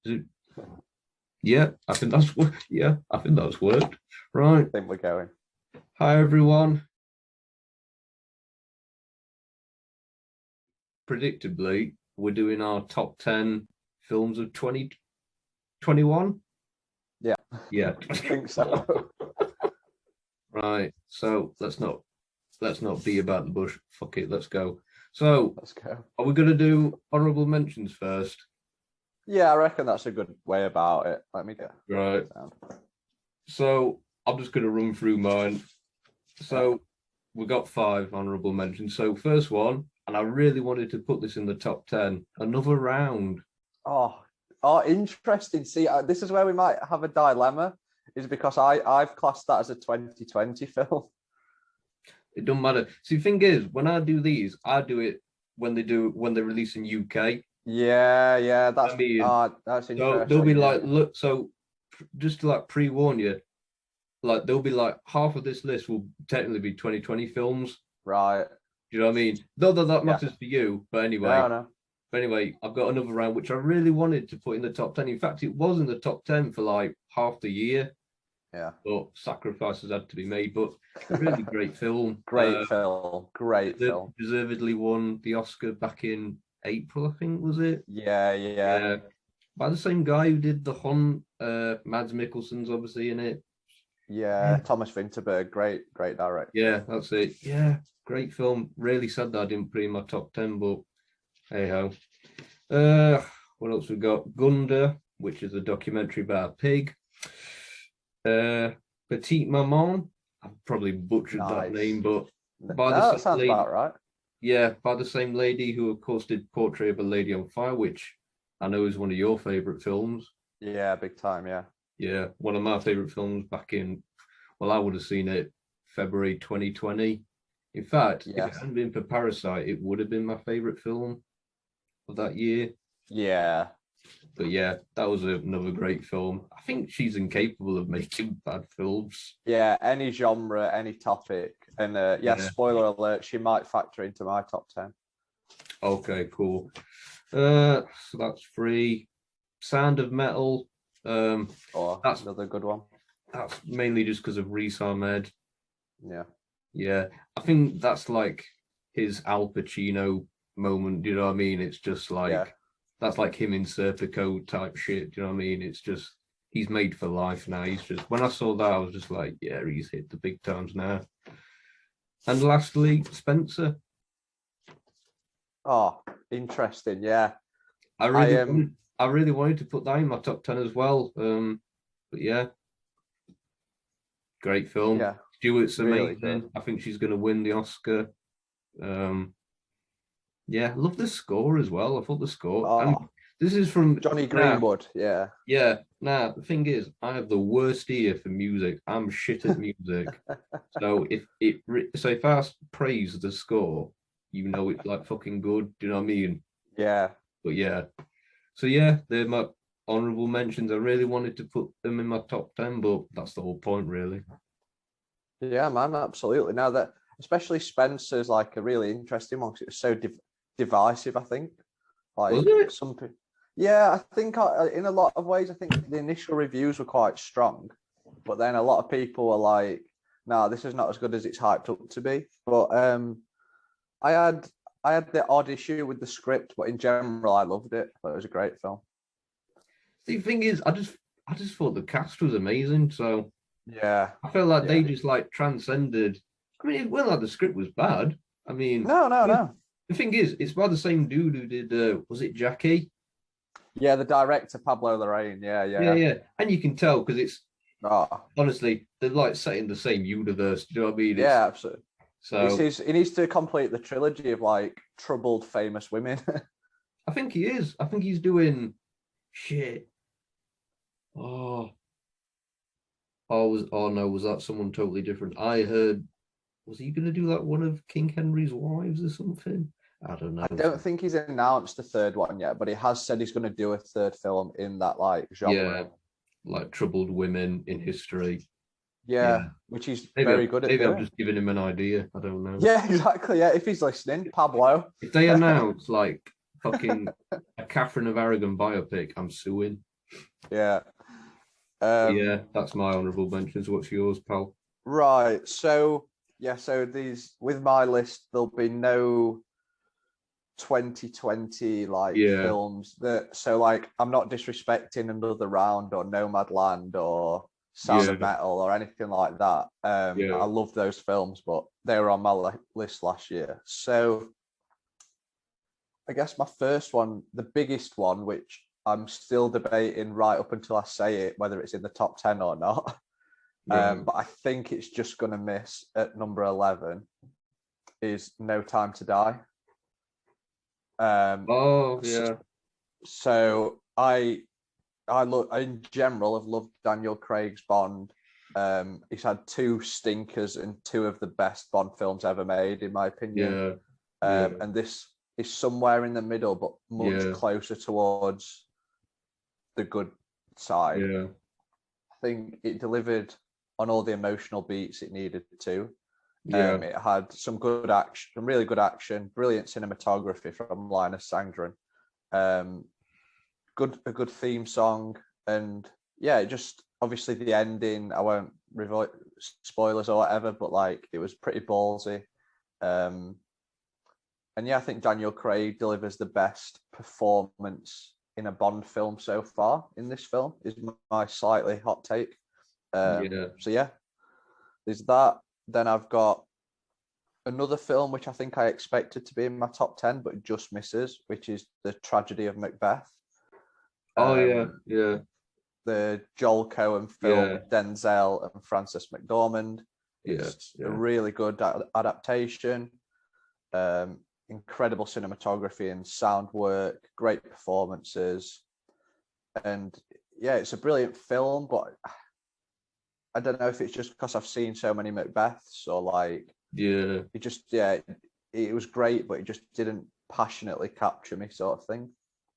Is it? Yeah, I think that's yeah, I think that's worked. Right. I think we're going. Hi everyone. Predictably, we're doing our top 10 films of 2021. Yeah. Yeah. I think so. Right. So let's not be about the bush. Fuck it, let's go. So Let's go. are we gonna do honorable mentions first? Yeah, I reckon that's a good way about it. Let me get Right. down. So I'm just gonna run through mine. So we got 5 honorable mentions. So first one, and I really wanted to put this in the top 10, Another Round. Oh, interesting. See, this is where we might have a dilemma, is because I've classed that as a 2020 film. It doesn't matter. See, the thing is, when I do these, I do it when they release in UK. Yeah, that's I mean, that's so interesting. they'll be yeah. like, look, so just to like pre-warn you, like they'll be like half of this list will technically be 2020 films. Right. Do you know what I mean? Though that Yeah. matters for you, but anyway. No. But anyway, I've got Another Round, which I really wanted to put in the top 10. In fact, it was in the top 10 for like half the year. Yeah. But sacrifices had to be made. But really great film. Great film. Deservedly won the Oscar back in April, I think, was it? Yeah. By the same guy who did The Hunt. Mads Mikkelsen's obviously in it. Yeah. Thomas Vinterberg, great director. Yeah, that's it. Yeah, great film. Really sad that I didn't put it in my top 10, but hey ho. What else we got? Gunda, which is a documentary about a pig. Petite Maman. I've probably butchered that name, but that sounds about right. Yeah, by the same lady who, of course, did Portrait of a Lady on Fire, which I know is one of your favorite films. Yeah, big time. Yeah. Yeah, one of my favorite films back in. Well, I would have seen it February 2020. In fact, if it hadn't been for Parasite, it would have been my favorite film of that year. Yeah. But yeah, that was another great film. I think she's incapable of making bad films. Yeah, any genre, any topic. And spoiler alert, she might factor into my top 10. Okay, cool. So that's 3. Sound of Metal. That's another good one. That's mainly just because of Riz Ahmed. Yeah. Yeah, I think that's like his Al Pacino moment. Do you know what I mean? It's just like that's like him in Serpico type shit. Do you know what I mean? It's just he's made for life now. He's just when I saw that, I was just like, yeah, he's hit the big times now. And lastly, Spencer. Oh, interesting. Yeah, I really wanted to put that in my top 10 as well. But yeah, great film. Yeah, Stewart's amazing. Really I think she's going to win the Oscar. Yeah, I love the score as well. I thought the score. This is from Johnny Greenwood. Yeah. Now the thing is, I have the worst ear for music. I'm shit at music. So if I praise the score, you know it's like fucking good. Do you know what I mean? Yeah. But yeah. So yeah, they're my honorable mentions. I really wanted to put them in my top 10, but that's the whole point, really. Yeah, man, absolutely. Now that especially Spencer's like a really interesting one because it's so divisive. I think. Like was it? Yeah, I think in a lot of ways, I think the initial reviews were quite strong, but then a lot of people were like, "No, this is not as good as it's hyped up to be." But I had the odd issue with the script, but in general, I loved it. But it was a great film. The thing is, I just thought the cast was amazing. So yeah, I felt like they just like transcended. I mean, it wasn't like the script was bad. I mean, no. The thing is, it's by the same dude who did. Was it Jackie? Yeah, the director Pablo Larraín. Yeah. And you can tell because it's honestly they're like set in the same universe. Do you know what I mean? Absolutely. So he needs to complete the trilogy of like troubled famous women. I think he is. I think he's doing shit. Was that someone totally different? I heard. Was he going to do that one of King Henry's wives or something? I don't know. I don't think he's announced a third one yet, but he has said he's going to do a third film in that like genre. Yeah, like troubled women in history. Yeah. Which he's very good at doing. Maybe I'm just giving him an idea. I don't know. Yeah, exactly. Yeah, if he's listening, Pablo. If they announce like fucking a Catherine of Aragon biopic, I'm suing. Yeah. Yeah, that's my honourable mentions. What's yours, pal? Right. So yeah, so these with my list, there'll be no 2020 like Yeah, films that so like I'm not disrespecting Another Round or Nomadland or Sound yeah, of Metal or anything like that. I yeah. love those films, but they were on my list last year. So I guess my first one, the biggest one, which I'm still debating right up until I say it, whether it's in the top 10 or not. Right. But I think it's just going to miss at number 11 is No Time to Die. Um, Oh, yeah, so I look in general. I've loved Daniel Craig's Bond. He's had two stinkers and two of the best Bond films ever made, in my opinion. yeah, yeah, And this is somewhere in the middle, but much yeah, closer towards the good side. yeah, I think it delivered on all the emotional beats it needed to. yeah, It had some good action, some really good action, brilliant cinematography from Linus Sandgren. Um, a good theme song, and yeah, it just obviously the ending. I won't reveal spoilers or whatever, but like it was pretty ballsy. Um, and yeah, I think Daniel Craig delivers the best performance in a Bond film so far in this film. Is my slightly hot take. yeah. So yeah, there's that. Then I've got another film which I think I expected to be in my top 10, but it just misses, which is The Tragedy of Macbeth. Oh, yeah, Um, yeah, the Joel Cohen film yeah, with Denzel and Frances McDormand. yeah, It's a yeah, really good adaptation. Um, Incredible cinematography and sound work, great performances, and yeah, it's a brilliant film. But I don't know if it's just because I've seen so many Macbeths or like yeah, it just it was great, but it just didn't passionately capture me, sort of thing.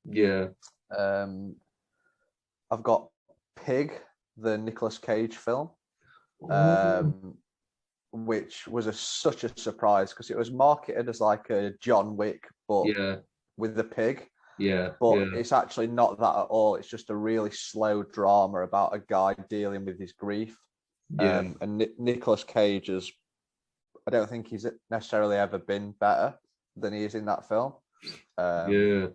yeah. Um, I've got Pig, the Nicolas Cage film, Oh, um, which was such a surprise because it was marketed as like a John Wick, but yeah, with the pig. yeah, But yeah, it's actually not that at all. It's just a really slow drama about a guy dealing with his grief. yeah, And Nicolas Cage is, I don't think he's necessarily ever been better than he is in that film. Um, yeah.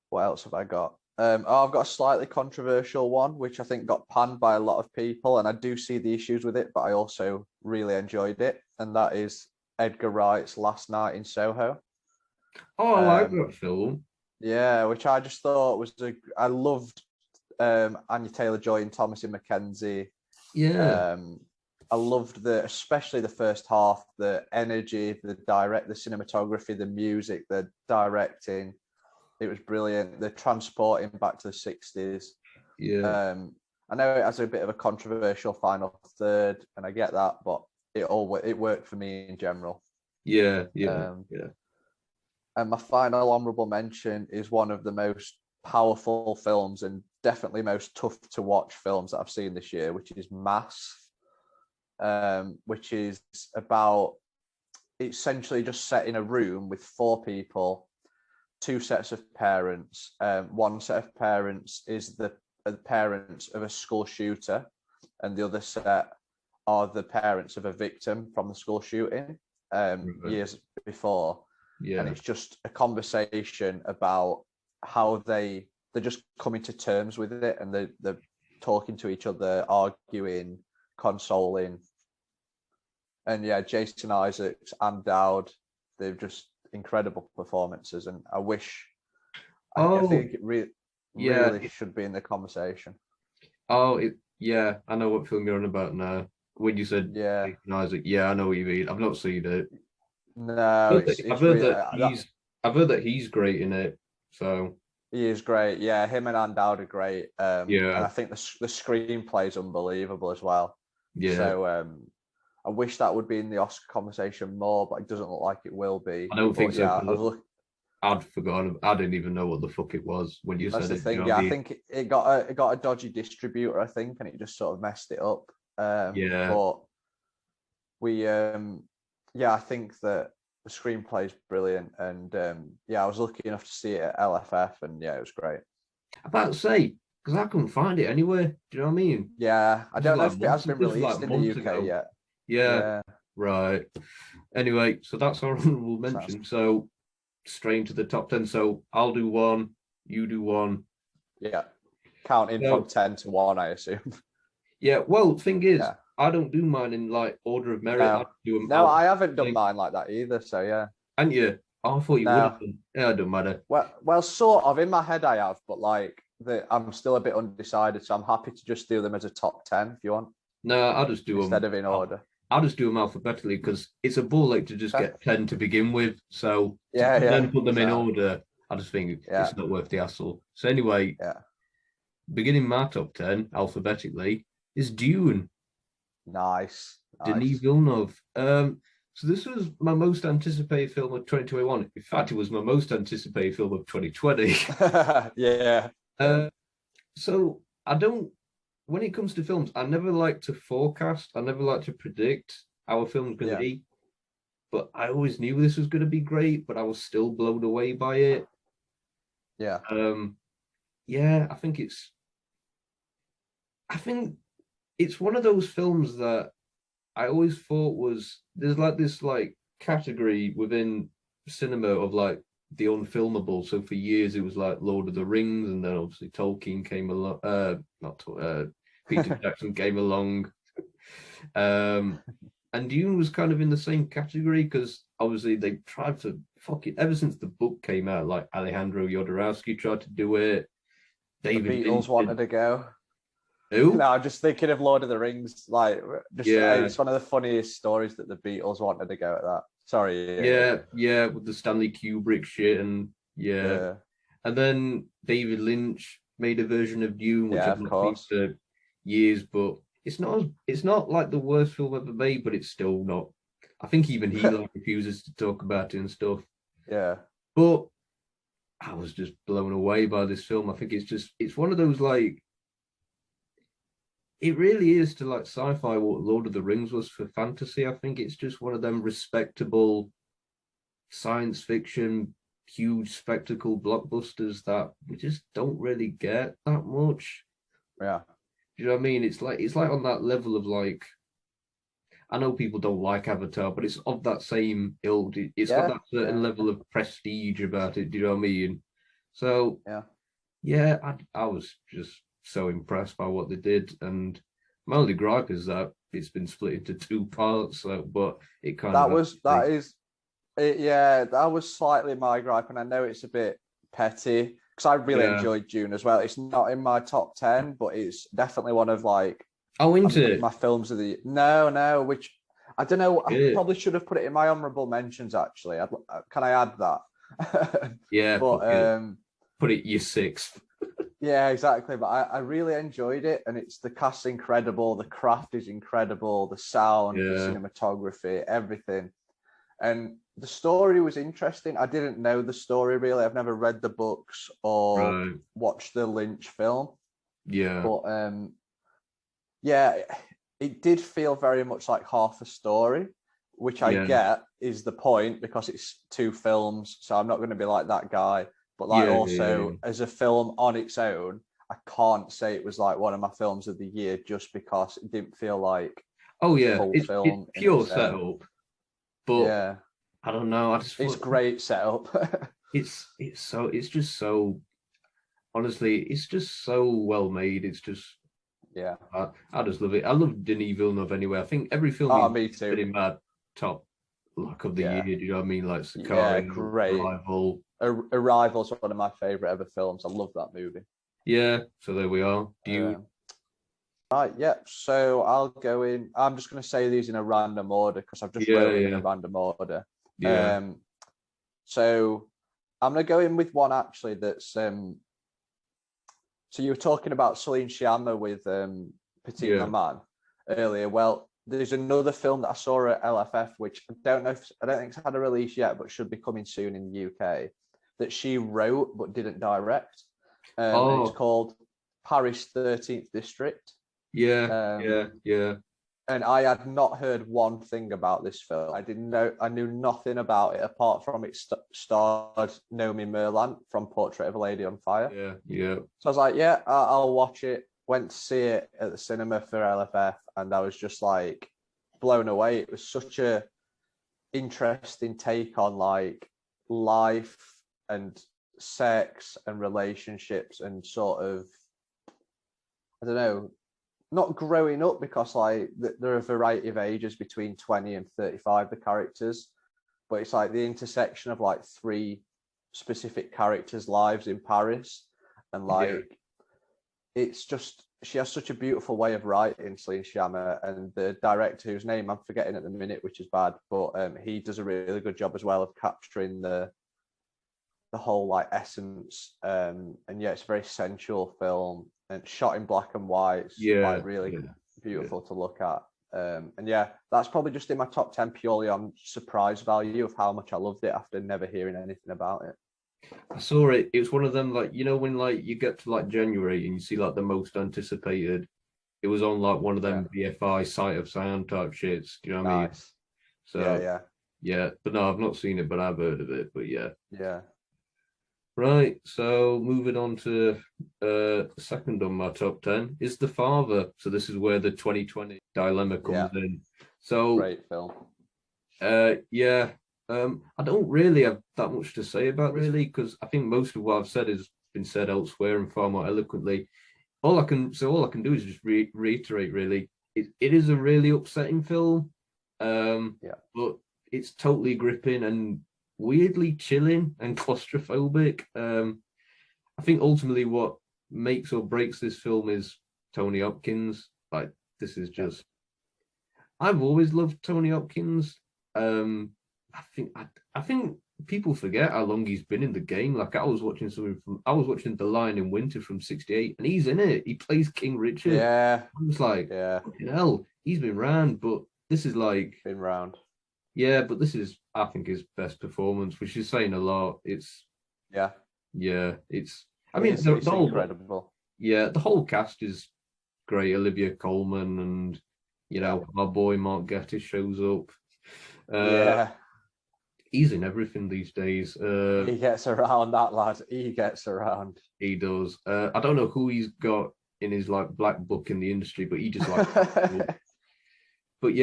What else have I got? I've got a slightly controversial one, which I think got panned by a lot of people, and I do see the issues with it, but I also really enjoyed it, and that is Edgar Wright's Last Night in Soho. Oh, I like Um, that film. yeah, which I just thought I loved Anya Taylor-Joy and Thomasin McKenzie. Yeah, Um, I loved especially the first half, the energy, the cinematography, the music, the directing. It was brilliant. The transporting back to the 60s. yeah, I know it has a bit of a controversial final third, and I get that, but it worked for me in general. yeah, yeah, Um, yeah. and my final honourable mention is one of the most powerful films and definitely most tough to watch films that I've seen this year, which is Mass, which is about essentially just set in a room with four people, two sets of parents. One set of parents is the parents of a school shooter, and the other set are the parents of a victim from the school shooting Right. years before. And Yeah, it's just a conversation about how they're just coming to terms with it, and they're talking to each other, arguing, consoling. And yeah, Jason Isaacs and Dowd, they've just incredible performances, and I Oh, think it yeah. really should be in the conversation. Oh, yeah. I know what film you're on about now. When you said Yeah, Jason Isaac, yeah, I know what you mean. I've not seen it. no, I've it's heard really that that I've heard that he's great in it. So he is great. Yeah, him and Andoud are great. And yeah, I think the screenplay is unbelievable as well. yeah. So I wish that would be in the Oscar conversation more, but it doesn't look like it will be. I don't think But so yeah, I because was looking. I'd forgotten. I didn't even know what the fuck it was when you That's said the it. Do you thing. know what I Yeah, I mean? think it got a dodgy distributor, I think, and it just sort of messed it up. Yeah. But we yeah, I think that the screenplay is brilliant, and yeah, I was lucky enough to see it at LFF, and yeah, it was great. About to say, because I couldn't find it anywhere. Do you know what I mean? Yeah, I don't know if it has been This was released like in the months UK ago. yet. Yeah, Yeah, right. Anyway, so that's our honorable sounds. mention. So straight into the top 10. So I'll do one, you do one. Yeah, counting from 10 to 1, I assume. Yeah, well, thing is, Yeah. I don't do mine in like order of merit. I No, do them no, I haven't done mine like that either. So yeah. And you? Oh, I thought you would have No, done. Yeah, it don't matter. well, sort of in my head I have, but like I'm still a bit undecided. So I'm happy to just do them as a top 10 if you want, No, I'll just do them instead of in order. I'll just do them alphabetically because it's a ball ache to just Okay. get 10 to begin with. So Yeah, to yeah. then put them in So, order, I just think yeah, it's not worth the hassle. So anyway, yeah. beginning my top 10 alphabetically is Dune, Nice, Denis nice. Villeneuve. So this was my most anticipated film of 2021. In fact, it was my most anticipated film of 2020. Yeah. So I don't, when it comes to films, I never like to forecast. I never like to predict how a film's going to Yeah. be. But I always knew this was going to be great, but I was still blown away by it. Yeah. Yeah, I think it's one of those films that I always thought was there's like this like category within cinema of like the unfilmable. So for years it was like Lord of the Rings, and then obviously Tolkien came along. Not Peter Jackson came along. And Dune was kind of in the same category because obviously they tried to fuck it ever since the book came out. Like Alejandro Jodorowsky tried to do it. The David Beatles Lynch wanted to go. who? No, I'm just thinking of Lord of the Rings. Like, just Yeah, it's one of the funniest stories that the Beatles wanted to go at that. Sorry. Yeah. yeah, with the Stanley Kubrick shit, and yeah, Yeah. and then David Lynch made a version of Dune, which Yeah, I've of not seen course. for years, but it's not like the worst film ever made, but it's still not. I think even he like refuses to talk about it and stuff. Yeah. But I was just blown away by this film. I think it's one of those like it really is to like sci-fi what Lord of the Rings was for fantasy. I think it's just one of them respectable science fiction, huge spectacle blockbusters that we just don't really get that much. Yeah. Do you know what I mean? It's like on that level of like I know people don't like Avatar, but it's of that same ilk. It's got Yeah. that certain Yeah. level of prestige about it. Do you know what I mean? So Yeah. yeah, I was just so impressed by what they did, and my only gripe is that it's been split into two parts. So, but it kind of That is it, yeah, that was slightly my gripe, and I know it's a bit petty because I really yeah. enjoyed June as well. It's not in my top 10, but it's definitely one of like Oh, into it. my films of the no, which I don't know. I Yeah, probably should have put it in my honorable mentions. Actually, can I add that? yeah. But Put it year six. yeah, exactly. But I really enjoyed it, and it's the cast incredible, the craft is incredible, the sound, the Yeah, cinematography, everything. And the story was interesting. I didn't know the story really. I've never read the books or right. watched the Lynch film, Yeah, but yeah, it did feel very much like half a story, which I yeah, get is the point because it's two films. So I'm not going to be like that guy. But like yeah. also as a film on its own, I can't say it was like one of my films of the year just because it didn't feel like Oh a yeah, full it's film in pure its own. setup, but Yeah, I don't know. I just it's thought great setup. it's just so honestly, it's just so well made. It's just Yeah. I just love it. I love Denis Villeneuve anyway. I think every film Oh, he's me been too. in my top luck of the year. Yeah. Do you know what I mean? Like Yeah, Sicario, great. Arrival. Arrival's one of my favorite ever films. I love that movie. Yeah. So there we are. Dune. Right, yeah. So I'll go in. I'm just going to say these in a random order because I've just Yeah, wrote them in a yeah, random order. yeah, So I'm going to go in with one actually that's so you were talking about Celine Sciamma with Petite yeah. Maman earlier. Well, there's another film that I saw at LFF, which I don't think it's had a release yet, but should be coming soon in the UK, that she wrote but didn't direct. And it's Oh, called Paris 13th District. yeah, Um, yeah, yeah. and I had not heard one thing about this film. I knew nothing about it apart from it starred Nomi Merlant from Portrait of a Lady on Fire. Yeah, yeah. So I was like, yeah, I'll watch it. Went to see it at the cinema for LFF, and I was just like blown away. It was such a interesting take on like life and sex and relationships and sort of, I don't know, not growing up, because like there are a variety of ages between 20 and 35, the characters, but it's like the intersection of like three specific characters' lives in Paris, and like it's just, she has such a beautiful way of writing, Celine Sciamma, and the director, whose name I'm forgetting at the minute, which is bad, but he does a really good job as well of capturing the whole like essence, and yeah, it's a very sensual film and shot in black and white. It's like really beautiful to look at, and yeah, that's probably just in my top 10 purely on surprise value of how much I loved it after never hearing anything about it. I saw it. It was one of them, like, you know, when like you get to like January and you see like the most anticipated. It was on like one of them BFI sight of sound type shits. Do you know what I mean? So yeah. But no, I've not seen it, but I've heard of it. But yeah. Right. So moving on to the second on my top 10 is The Father. So this is where the 2020 dilemma comes in. So great film. I don't really have that much to say about this, really, because I think most of what I've said has been said elsewhere and far more eloquently. All I can do is just reiterate, really. It is a really upsetting film, but it's totally gripping and weirdly chilling and claustrophobic. I think ultimately what makes or breaks this film is Tony Hopkins. Like, this is just, I've always loved Tony Hopkins. I think people forget how long he's been in the game. Like, I was watching The Lion in Winter from '68, and he's in it. He plays King Richard. Yeah. I was like, fucking hell, he's been round, but this is like been round. Yeah, but this is, I think, his best performance, which is saying a lot. It's it's the whole incredible. Yeah, the whole cast is great. Olivia Colman and our boy Mark Gatiss shows up. He's in everything these days. He gets around, that lad. He gets around. He does. I don't know who he's got in his like black book in the industry, but he just like. But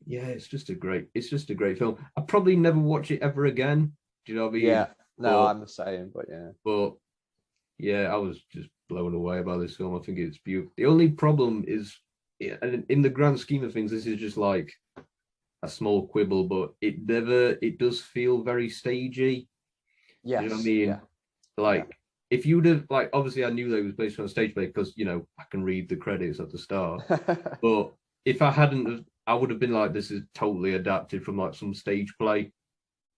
it's just a great film. I'll probably never watch it ever again. Do you know what I mean? Yeah. No, I'm the same, but yeah. But yeah, I was just blown away by this film. I think it's beautiful. The only problem is, and in the grand scheme of things, this is just like a small quibble, but it does feel very stagey. Yes. You know what I mean? Like, if you'd have, like, obviously I knew that it was based on a stage play because, I can read the credits at the start. But if I hadn't, I would have been like, this is totally adapted from like some stage play.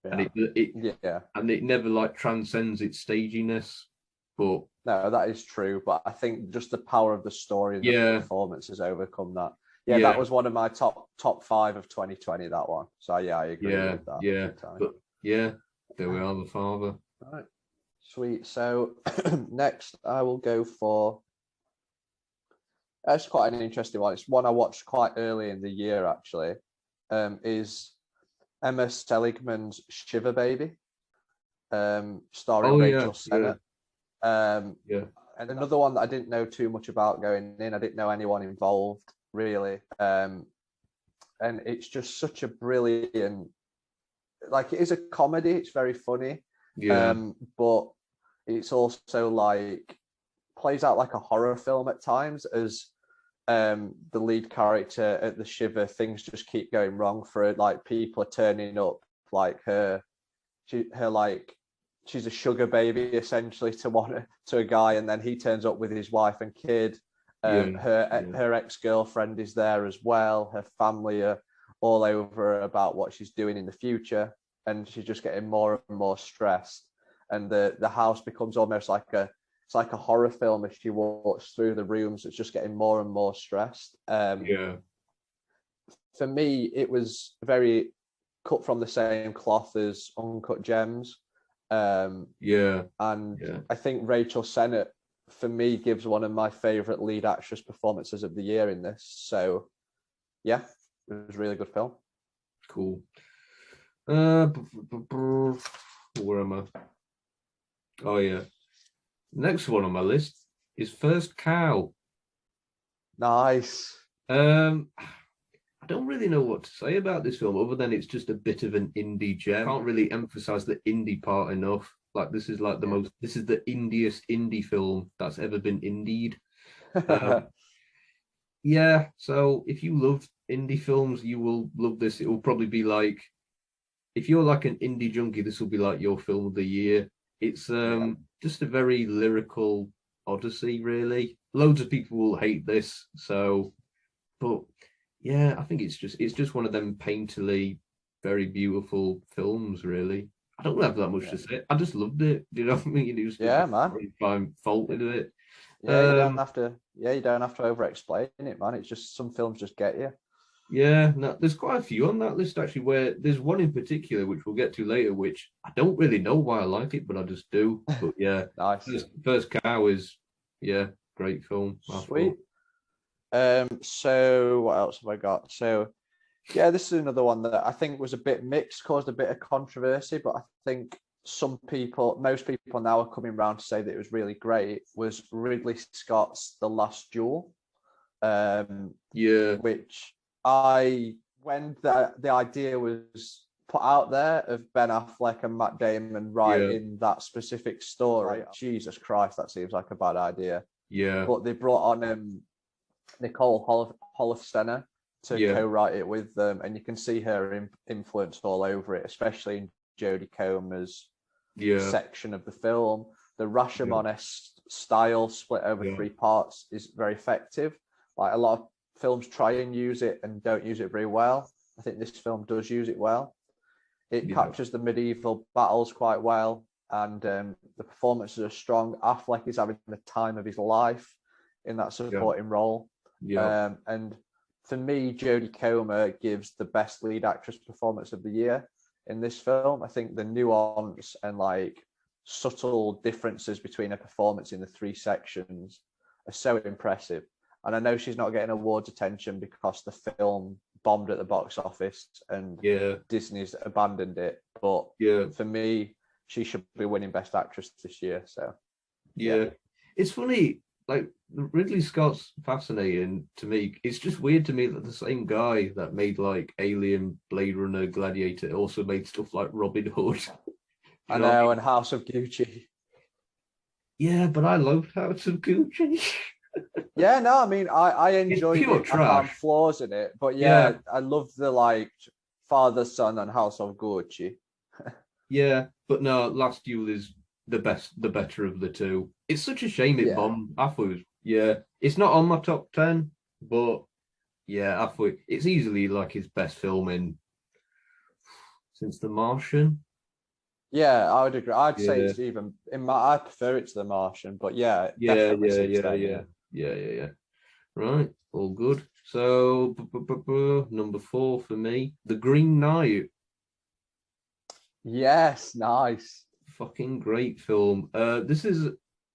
And it never like transcends its staginess. But no, that is true. But I think just the power of the story and the performance has overcome that. Yeah, that was one of my top 5 of 2020, that one. So yeah, I agree with that. Yeah. But yeah, there we are, The Father. All right. Sweet. So next I will go for, it's quite an interesting one. It's one I watched quite early in the year, actually. Is Emma Seligman's Shiver Baby, starring Rachel Sennett. And another one that I didn't know too much about going in. I didn't know anyone involved, really. And it's just such a brilliant, like, it is a comedy. It's very funny. But it's also like plays out like a horror film at times, as the lead character at the Shiver, things just keep going wrong for her. Like, people are turning up, like she's a sugar baby essentially to a guy, and then he turns up with his wife and kid. Her ex-girlfriend is there as well. Her family are all over her about what she's doing in the future, and she's just getting more and more stressed. And the house becomes almost like a horror film as she walks through the rooms. It's just getting more and more stressed. For me, it was very cut from the same cloth as Uncut Gems. I think Rachel Sennett for me, gives one of my favorite lead actress performances of the year in this. So, yeah, it was a really good film. Cool. Where am I? Oh yeah. Next one on my list is First Cow. Nice. I don't really know what to say about this film other than it's just a bit of an indie gem. Can't really emphasize the indie part enough. Like this is like this is the indiest indie film that's ever been indied. Yeah, so if you love indie films, you will love this. It will probably be like, if you're like an indie junkie, this will be like your film of the year. It's just a very lyrical odyssey, really. Loads of people will hate this, but yeah, I think it's just one of them painterly, very beautiful films, really. I don't have that much to say. I just loved it. Do you know what I mean? It was man. Find fault with it. Yeah, you don't have to. Yeah, you don't have to over-explain it, man. It's just some films just get you. Yeah, no, there's quite a few on that list actually. Where there's one in particular which we'll get to later, which I don't really know why I like it, but I just do. But yeah, nice. First Cow is great film. Sweet. So what else have I got? So yeah, this is another one that I think was a bit mixed, caused a bit of controversy, but I think most people now are coming around to say that it was really great. Was Ridley Scott's The Last Duel? Which when the idea was put out there of Ben Affleck and Matt Damon writing that specific story, Jesus Christ, that seems like a bad idea. Yeah, but they brought on Nicole Holofcener to co-write it with them, and you can see her influence all over it, especially in Jodie Comer's section of the film. The Rashomon-esque style split over 3 parts is very effective. Like a lot of films try and use it and don't use it very well. I think this film does use it well. It captures the medieval battles quite well, and the performances are strong. Affleck is having the time of his life in that supporting role. And for me, Jodie Comer gives the best lead actress performance of the year in this film. I think the nuance and like subtle differences between her performance in the 3 sections are so impressive. And I know she's not getting awards attention because the film bombed at the box office and Disney's abandoned it. But for me, she should be winning Best Actress this year. So it's funny. Like Ridley Scott's fascinating to me. It's just weird to me that the same guy that made like Alien, Blade Runner, Gladiator also made stuff like Robin Hood. I know, and House of Gucci. Yeah, but I loved House of Gucci. Yeah, no, I mean, I enjoyed it. Trash. I found flaws in it, but I love the like Father, Son, and House of Gucci. Yeah, but no, Last Duel is the better of the 2. It's such a shame it bombed. I thought it's not on my top 10, but I thought it's easily like his best film since The Martian. Yeah, I would agree. I'd say it's even I prefer it to The Martian, but definitely yeah. Right, all good. So number 4 for me, The Green Knight. Yes, nice. Fucking great film. This is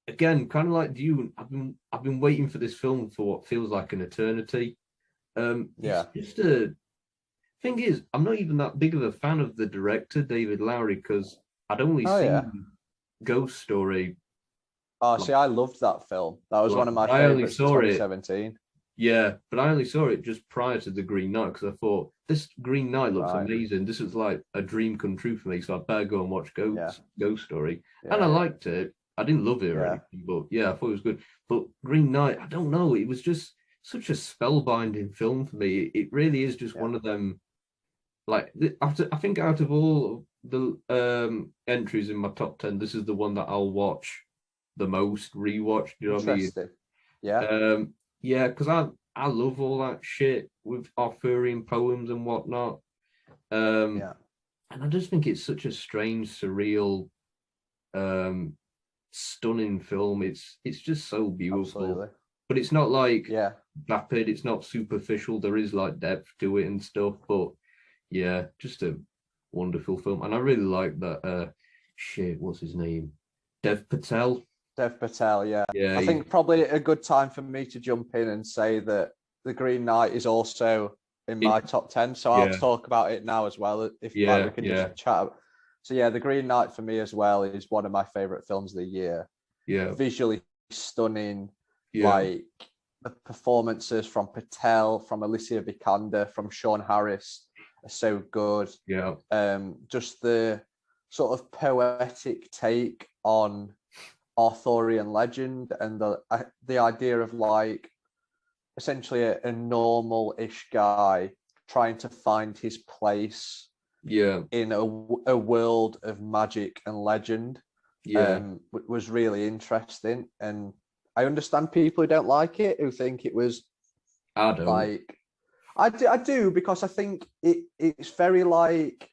again kind of like Dune. I've been waiting for this film for what feels like an eternity. It's just thing is, I'm not even that big of a fan of the director David Lowery because I'd only seen Ghost Story. See, I loved that film. That was one of my favorites in 2017. Yeah, but I only saw it just prior to The Green Knight because I thought this Green Knight looks amazing. This is like a dream come true for me, so I better go and watch Ghost Story. And I liked it. I didn't love it or anything, but I thought it was good. But Green Knight, I don't know. It was just such a spellbinding film for me. It really is just one of them. Like I think out of all the entries in my top 10, this is the one that I'll watch the most, rewatch. Do you know what I mean? Yeah. Yeah, because I love all that shit with Arthurian poems and whatnot. And I just think it's such a strange, surreal, stunning film. It's just so beautiful. Absolutely. But it's not like vapid, it's not superficial. There is like depth to it and stuff. But just a wonderful film. And I really like that what's his name? Dev Patel. Dev Patel, yeah. Yeah, I think probably a good time for me to jump in and say that The Green Knight is also in my top 10. So I'll talk about it now as well, if like we can just chat. So yeah, The Green Knight for me as well is one of my favorite films of the year. Yeah. Visually stunning, like the performances from Patel, from Alicia Vikander, from Sean Harris are so good. Yeah. Just the sort of poetic take on Arthurian legend and the idea of like essentially a normal-ish guy trying to find his place in a world of magic and legend was really interesting. And I understand people who don't like it, who think it was I don't. like I do because I think it's very like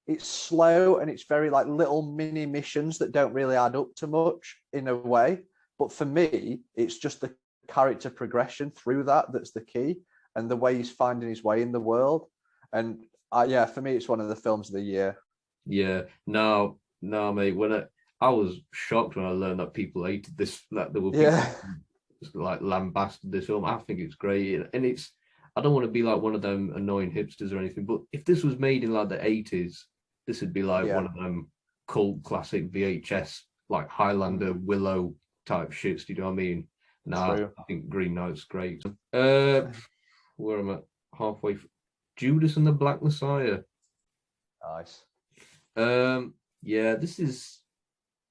it's slow and it's very like little mini missions that don't really add up to much in a way. But for me, it's just the character progression through that's the key, and the way he's finding his way in the world. And for me, it's one of the films of the year. Yeah, no, mate. When I was shocked when I learned that people hated this, that there were people like lambasted this film. I think it's great, and it's. I don't want to be like one of them annoying hipsters or anything, but if this was made in like the 80s, this would be like one of them cult classic VHS, like Highlander, Willow type shits. Do you know what I mean? I think Green Knight's great. Where am I? Halfway. Judas and the Black Messiah. Nice. This is.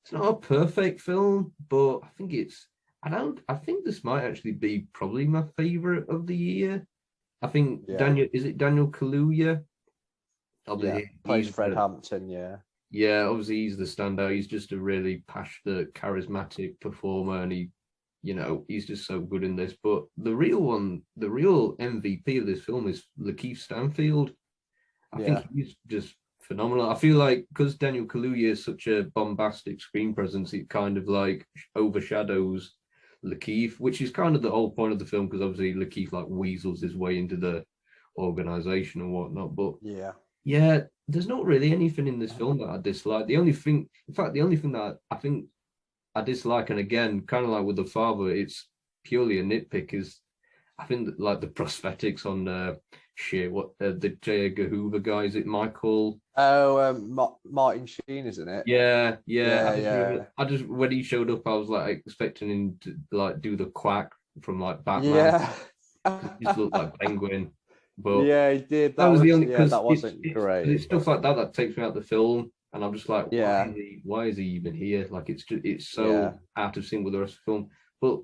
It's not a perfect film, but I think it's. I think this might actually be probably my favorite of the year. I think Daniel. Is it Daniel Kaluuya? Plays Fred Hampton. Yeah, obviously he's the standout. He's just a really passionate, charismatic performer, and he's just so good in this. But the real MVP of this film is Lakeith Stanfield. I think he's just phenomenal. I feel like because Daniel Kaluuya is such a bombastic screen presence, it kind of like overshadows Lakeith, which is kind of the whole point of the film, because obviously Lakeith like weasels his way into the organization and whatnot. But there's not really anything in this film that I dislike. The only thing that I think I dislike, and again, kind of like with The Father, it's purely a nitpick, is I think that, like the prosthetics on the J. Edgar Hoover guy, is it Michael? Martin Sheen, isn't it? Yeah. I just when he showed up, I was like expecting him to like do the Quack from like Batman. Yeah, he just looked like Penguin. But he did. That was the only because that wasn't great. It's stuff like that takes me out of the film, and I'm just like, why is he even here? Like it's so out of sync with the rest of the film. But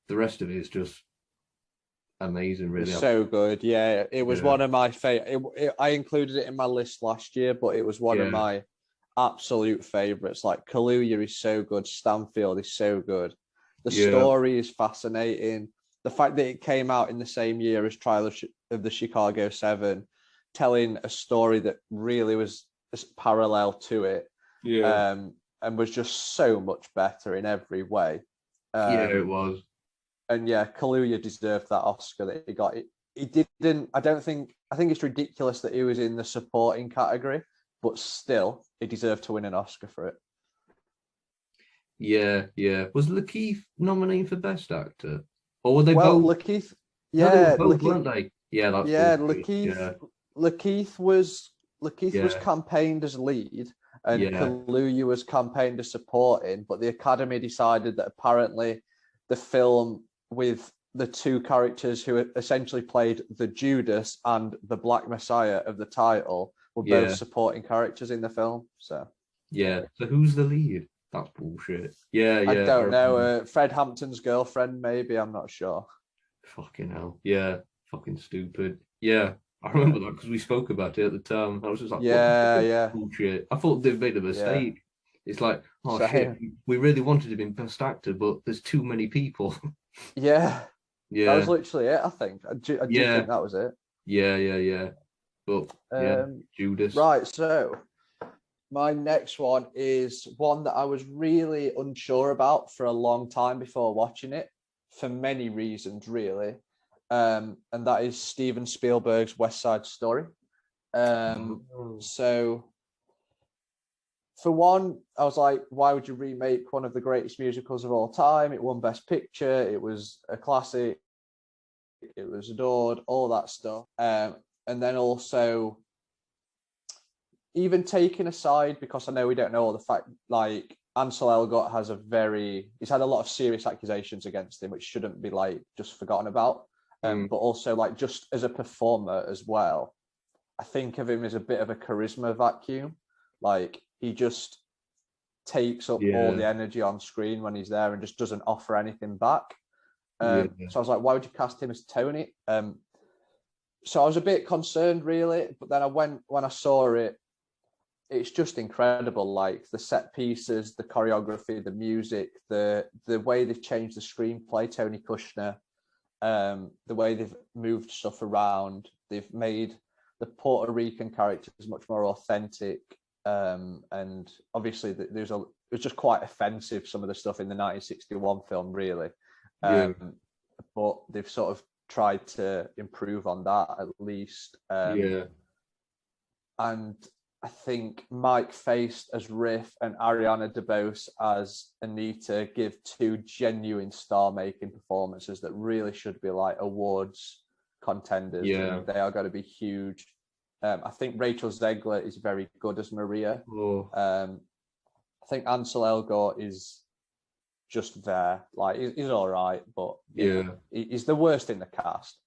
the rest of it is just amazing, really. It's so good. Yeah, it was one of my favorite. I included it in my list last year, but it was one of my absolute favorites. Like Kaluuya is so good. Stanfield is so good. The story is fascinating. The fact that it came out in the same year as Trial of the Chicago 7, telling a story that really was parallel to it, and was just so much better in every way. It was. And Kaluuya deserved that Oscar that he got. He didn't. I think it's ridiculous that he was in the supporting category, but still, he deserved to win an Oscar for it. Yeah. Was Lakeith nominated for Best Actor? Or were they both? Lakeith, weren't they? Yeah, that's Lakeith was campaigned as lead, and Kaluuya was campaigned as supporting. But the Academy decided that apparently the film with the two characters who essentially played the Judas and the Black Messiah of the title were both supporting characters in the film. So so who's the lead? That's bullshit. I don't know. Fred Hampton's girlfriend, maybe. I'm not sure. Fucking hell. Yeah. Fucking stupid. Yeah. I remember that because we spoke about it at the time. I was just like, bullshit. I thought they've made a mistake. Yeah. It's like, shit, we really wanted him in Best Actor, but there's too many people. Yeah. That was literally it, I think. I do think that was it. Yeah. But, Judas. Right, so my next one is one that I was really unsure about for a long time before watching it, for many reasons, really. And that is Steven Spielberg's West Side Story. So for one, I was like, why would you remake one of the greatest musicals of all time? It won Best Picture. It was a classic. It was adored, all that stuff. And then also, even taking aside, because I know we don't know all the fact, like Ansel Elgort he's had a lot of serious accusations against him, which shouldn't be like just forgotten about. But also like just as a performer as well, I think of him as a bit of a charisma vacuum. Like he just takes up all the energy on screen when he's there and just doesn't offer anything back. So I was like, why would you cast him as Tony? So I was a bit concerned, really. But then when I saw it, it's just incredible. Like the set pieces, the choreography, the music, the way they've changed the screenplay, Tony Kushner, the way they've moved stuff around. They've made the Puerto Rican characters much more authentic. And obviously it was just quite offensive, some of the stuff in the 1961 film, really. But they've sort of tried to improve on that at least. And I think Mike Faist as Riff and Ariana DeBose as Anita give two genuine star-making performances that really should be like awards contenders. And they are going to be huge. I think Rachel Zegler is very good as Maria. I think Ansel Elgort is just there. Like he's all right, but he's the worst in the cast.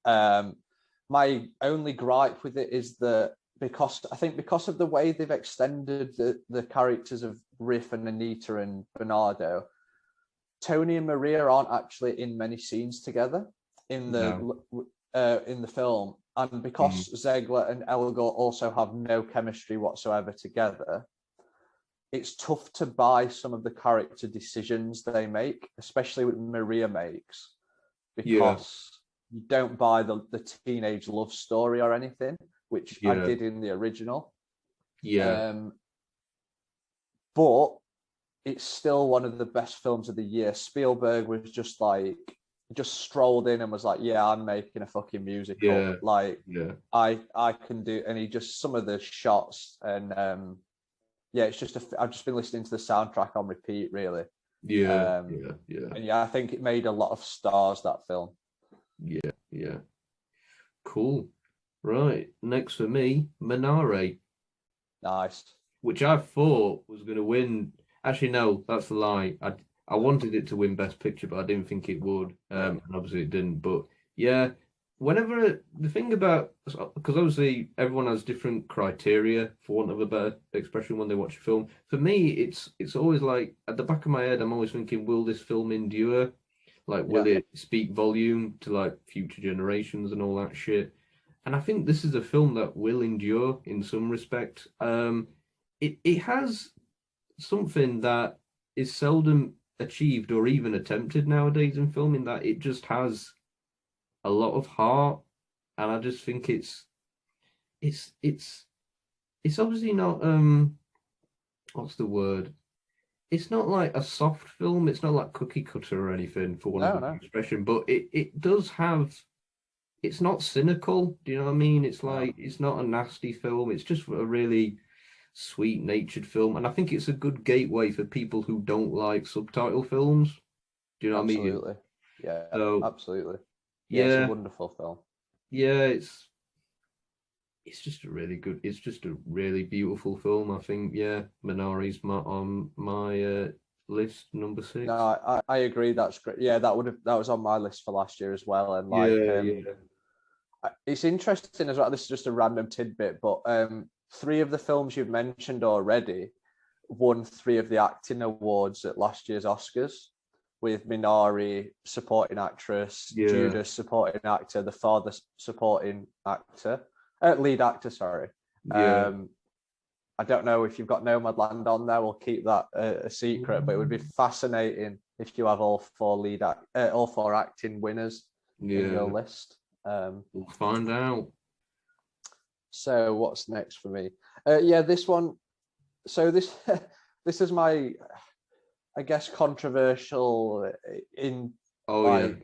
My only gripe with it is that because of the way they've extended the characters of Riff and Anita and Bernardo, Tony and Maria aren't actually in many scenes together in the film. And because Zegler and Elgort also have no chemistry whatsoever together, it's tough to buy some of the character decisions they make, especially what Maria makes, because you don't buy the teenage love story or anything, which I did in the original. But it's still one of the best films of the year. Spielberg was just strolled in and was like, I'm making a fucking musical. I can do, and he just, some of the shots and it's just I've just been listening to the soundtrack on repeat, really. And I think it made a lot of stars, that film. Cool. Right, next for me, Minari. Nice. Which I thought was going to win. Actually, no, that's a lie. I wanted it to win Best Picture, but I didn't think it would. And obviously it didn't. But whenever the thing about, because obviously everyone has different criteria, for want of a better expression, when they watch a film. For me, it's always like at the back of my head, I'm always thinking, will this film endure? Like, will it speak volume to like future generations and all that shit? And I think this is a film that will endure in some respect. It has something that is seldom achieved or even attempted nowadays in film, in that it just has a lot of heart, and I just think it's obviously not what's the word? It's not like a soft film. It's not like cookie cutter or anything, for one of the expression, but it does have. It's not cynical. Do you know what I mean? It's like it's not a nasty film. It's just a really sweet-natured film, and I think it's a good gateway for people who don't like subtitle films. Do you know what I mean? Absolutely. Yeah. So, absolutely. Yeah, it's a wonderful film. Yeah, it's just a really good. It's just a really beautiful film. I think. Yeah, Minari's on my list, number 6. No, I agree. That's great. Yeah, that was on my list for last year as well. And it's interesting as well. This is just a random tidbit, but 3 of the films you've mentioned already won 3 of the acting awards at last year's Oscars, with Minari supporting actress, Judas supporting actor, the father supporting actor, lead actor. Sorry. I don't know if you've got Nomadland on there. We'll keep that a secret, but it would be fascinating if you have all 4 acting winners in your list. We'll find out. So what's next for me? This one. So this is my, I guess, controversial in. I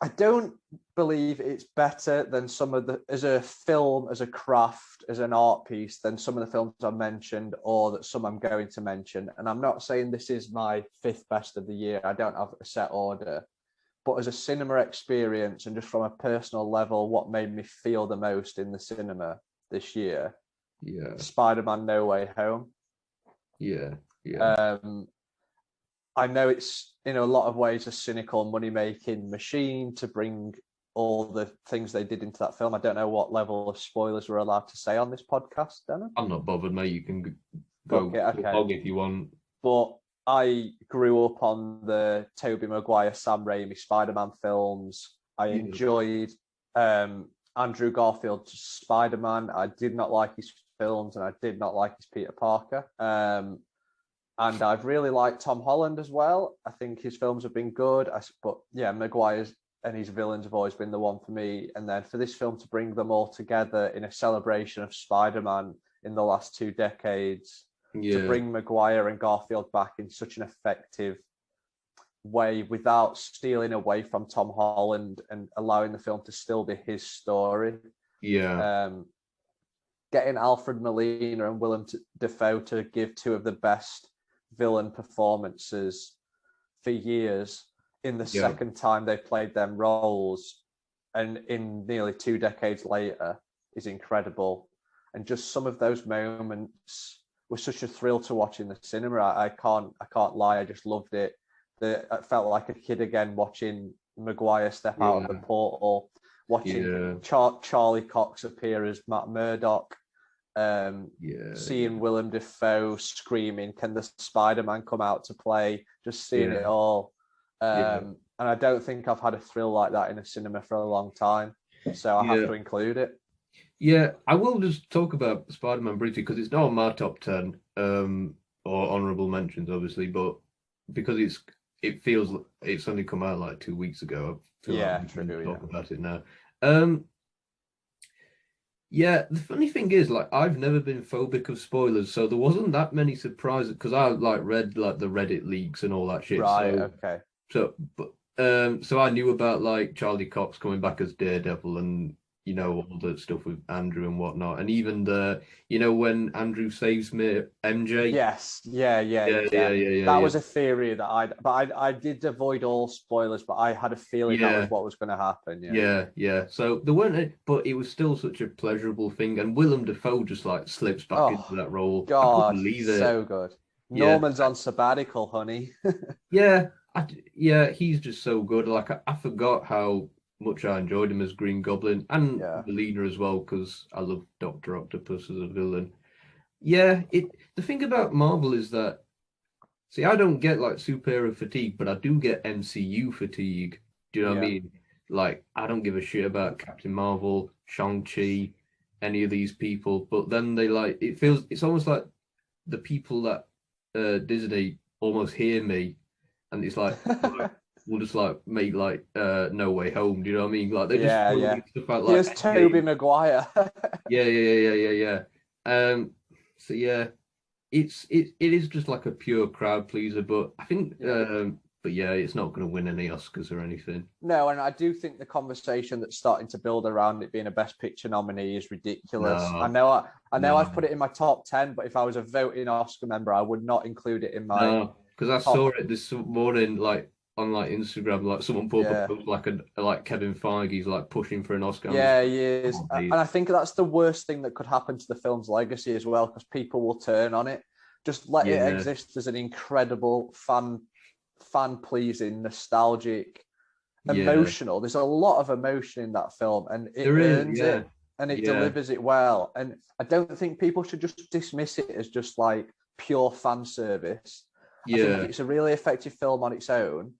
I don't believe it's better than some of the, as a film, as a craft, as an art piece, than some of the films I've mentioned or that some I'm going to mention. And I'm not saying this is my 5th best of the year. I don't have a set order. But as a cinema experience and just from a personal level, what made me feel the most in the cinema this year? Yeah. Spider-Man No Way Home. Yeah. I know it's in a lot of ways a cynical money-making machine to bring all the things they did into that film. I don't know what level of spoilers we're allowed to say on this podcast, Dana. I'm not bothered, mate. You can go hog if you want. But I grew up on the Tobey Maguire, Sam Raimi Spider-Man films. I enjoyed Andrew Garfield's Spider-Man. I did not like his films, and I did not like his Peter Parker. And I've really liked Tom Holland as well. I think his films have been good. But yeah, Maguire's and his villains have always been the one for me. And then for this film to bring them all together in a celebration of Spider-Man in the last 2 decades, to bring Maguire and Garfield back in such an effective way without stealing away from Tom Holland and allowing the film to still be his story. Getting Alfred Molina and Willem Dafoe to give 2 of the best villain performances for years in the second time they played them roles, and in nearly 2 decades later, is incredible. And just some of those moments were such a thrill to watch in the cinema. I can't lie, I just loved it. I felt like a kid again watching Maguire step out of the portal, watching Charlie Cox appear as Matt Murdock. Seeing Willem Dafoe screaming, "Can the Spider-Man come out to play?" Just seeing it all. And I don't think I've had a thrill like that in a cinema for a long time. So I have to include it. Yeah, I will just talk about Spider-Man briefly because it's not on my top 10 or honorable mentions, obviously, but because it feels it's only come out like 2 weeks ago. I feel like we can talk about it now. Yeah, the funny thing is, like, I've never been phobic of spoilers, so there wasn't that many surprises because I like read like the Reddit leaks and all that shit. Right. Okay. So I knew about like Charlie Cox coming back as Daredevil and all the stuff with Andrew and whatnot, and even the when Andrew saves me, MJ. Yes. Yeah. That was a theory that I did avoid all spoilers, but I had a feeling that was what was going to happen. Yeah. So there weren't, but it was still such a pleasurable thing, and Willem Dafoe just like slips back into that role. God, I couldn't believe it. So good. Norman's on sabbatical, honey. He's just so good. Like I forgot how much I enjoyed him as Green Goblin and Melina as well, because I love Dr. Octopus as a villain. The thing about Marvel is that, see, I don't get like superhero fatigue, but I do get MCU fatigue. Do you know what I mean? Like, I don't give a shit about Captain Marvel, Shang-Chi, any of these people, but then they like, it's almost like the people that Disney almost hear me, and it's like, we'll just like make like No Way Home. Do you know what I mean? Like they just stuff out like. Here's Tobey Maguire. Yeah. So yeah, it is just like a pure crowd pleaser, but I think it's not going to win any Oscars or anything. No, and I do think the conversation that's starting to build around it being a Best Picture nominee is ridiculous. No, I know I've put it in my top 10, but if I was a voting Oscar member, I would not include it in my. No, because I saw it this morning, like on like Instagram, like someone put up a post like Kevin Feige's like pushing for an Oscar. Yeah, he is, and I think that's the worst thing that could happen to the film's legacy as well, because people will turn on it. Just let it exist as an incredible fan-pleasing, nostalgic, emotional. There's a lot of emotion in that film, and it earns it, and it delivers it well. And I don't think people should just dismiss it as just like pure fan service. I think it's a really effective film on its own.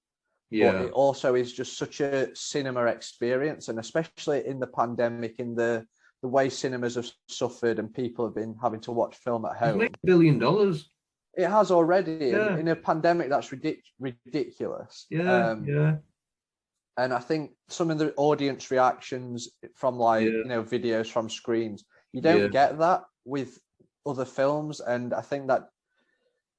But it also is just such a cinema experience, and especially in the pandemic, in the way cinemas have suffered and people have been having to watch film at home. It's made $1 billion. It has already. In a pandemic, that's ridiculous. And I think some of the audience reactions from videos from screens, you don't get that with other films. And I think that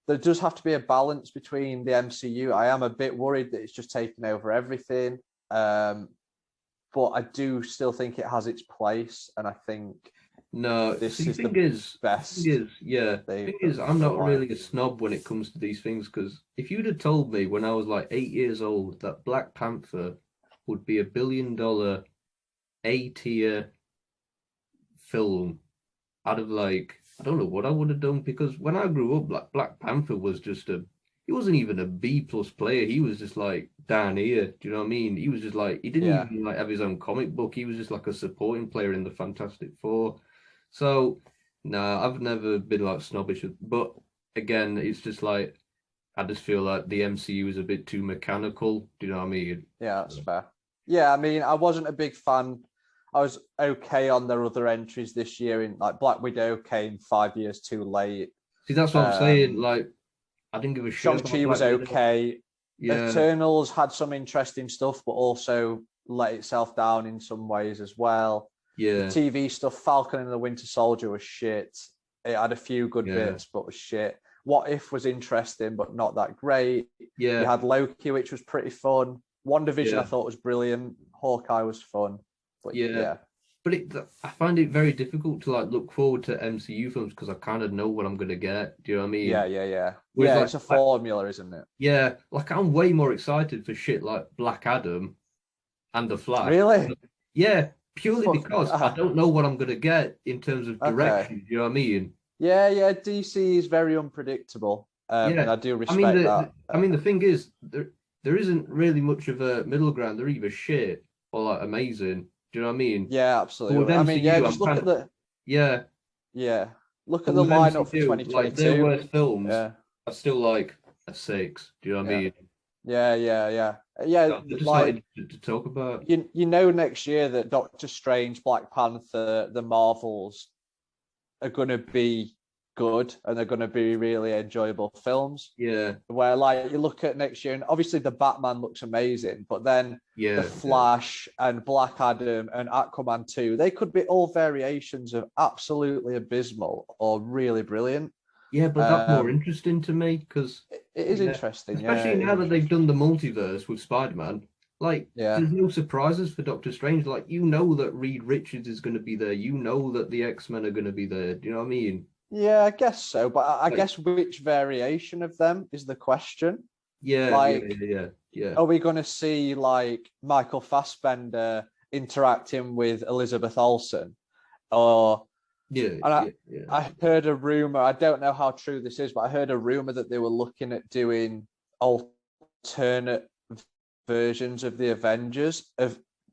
there does have to be a balance between the MCU. I am a bit worried that it's just taken over everything. But I do still think it has its place, and I think no. this See, is thing the is, best. thing is, yeah. Thing is, I'm not really a snob when it comes to these things because if you'd have told me when I was like 8 years old that Black Panther would be $1 billion A-tier film, I'd have like I don't know what I would have done because when I grew up, like Black Panther was just he wasn't even a B plus player. He was just like down here. Do you know what I mean? He was just like he didn't even like have his own comic book. He was just like a supporting player in the Fantastic Four. So nah, I've never been like snobbish, but again, it's just like I just feel like the MCU is a bit too mechanical. Do you know what I mean? Yeah, that's fair. Yeah, I mean, I wasn't a big fan. I was okay on their other entries this year. In like Black Widow came 5 years too late. See, that's what I'm saying. Like, I didn't give a shit about Shang-Chi was Black Widow. okay. Yeah, Eternals had some interesting stuff, but also let itself down in some ways as well. The yeah, TV stuff, Falcon and the Winter Soldier was shit. It had a few good bits, but was shit. What If was interesting, but not that great. yeah. You had Loki, which was pretty fun. WandaVision, I thought was brilliant. Hawkeye was fun. But yeah. But I find it very difficult to like look forward to MCU films because I kind of know what I'm gonna get. Do you know what I mean? Yeah. Whereas, like, it's a formula, isn't it? Yeah, like I'm way more excited for shit like Black Adam and The Flash. Really? Yeah, purely because I don't know what I'm gonna get in terms of direction. Okay. Do you know what I mean? Yeah. DC is very unpredictable, and I do respect that. I mean, the thing is, there isn't really much of a middle ground. They're either shit or like amazing. Do you know what I mean? Yeah, absolutely. I mean, yeah, just look at the yeah. Look at the lineup for MCU, 2022. like their worst films are still like a 6. Do you know what I mean? Yeah. They're just like not to talk about. you know next year that Doctor Strange, Black Panther, the Marvels are going to be good and they're going to be really enjoyable films. Yeah. Where like you look at next year and obviously the Batman looks amazing, but then the Flash and Black Adam and Aquaman 2, they could be all variations of absolutely abysmal or really brilliant. Yeah, but that's more interesting to me because it is interesting, especially now that they've done the multiverse with Spider-Man. Like, there's no surprises for Doctor Strange. Like, you know that Reed Richards is going to be there. You know that the X-Men are going to be there. Do you know what I mean? Yeah, I guess so. But I guess which variation of them is the question. Yeah, like, yeah. Are we going to see like Michael Fassbender interacting with Elizabeth Olsen, or I heard a rumor. I don't know how true this is, but I heard a rumor that they were looking at doing alternate versions of the Avengers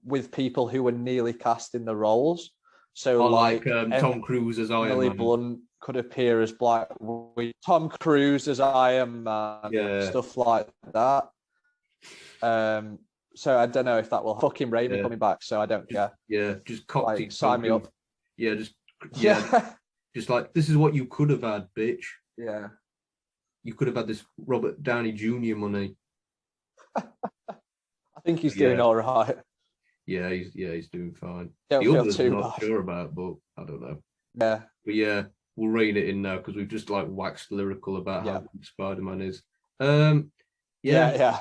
with people who were nearly cast in the roles. So like Tom Cruise as Iron Man. Blunt could appear as Black Widow, Tom Cruise as Iron Man, stuff like that. So I don't know if that will fucking Raimi coming back. So I don't care. Yeah, just cocktail. Sign me up. Yeah, just like this is what you could have had, bitch. Yeah, you could have had this Robert Downey Jr. money. I think he's doing all right. Yeah, he's doing fine. Don't the feel others too I'm not bad. sure about, but I don't know. Yeah. But yeah, we'll rein it in now because we've just like waxed lyrical about how good Spider-Man is. Yeah.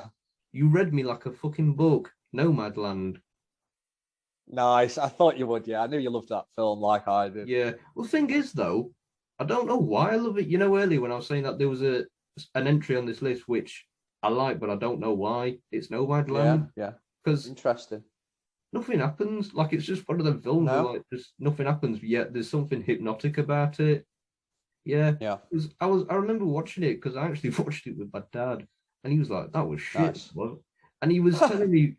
You read me like a fucking book. Nomadland. Nice. I thought you would, yeah. I knew you loved that film like I did. Yeah. Well, the thing is, though, I don't know why I love it. You know, earlier when I was saying that there was an entry on this list which I like, but I don't know why. It's Nomadland. Yeah. Because interesting. Nothing happens. Like, it's just one of them films where, like, just nothing happens, yet there's something hypnotic about it. Yeah. I remember watching it because I actually watched it with my dad, and he was like, "That was shit." Nice. And he was telling me,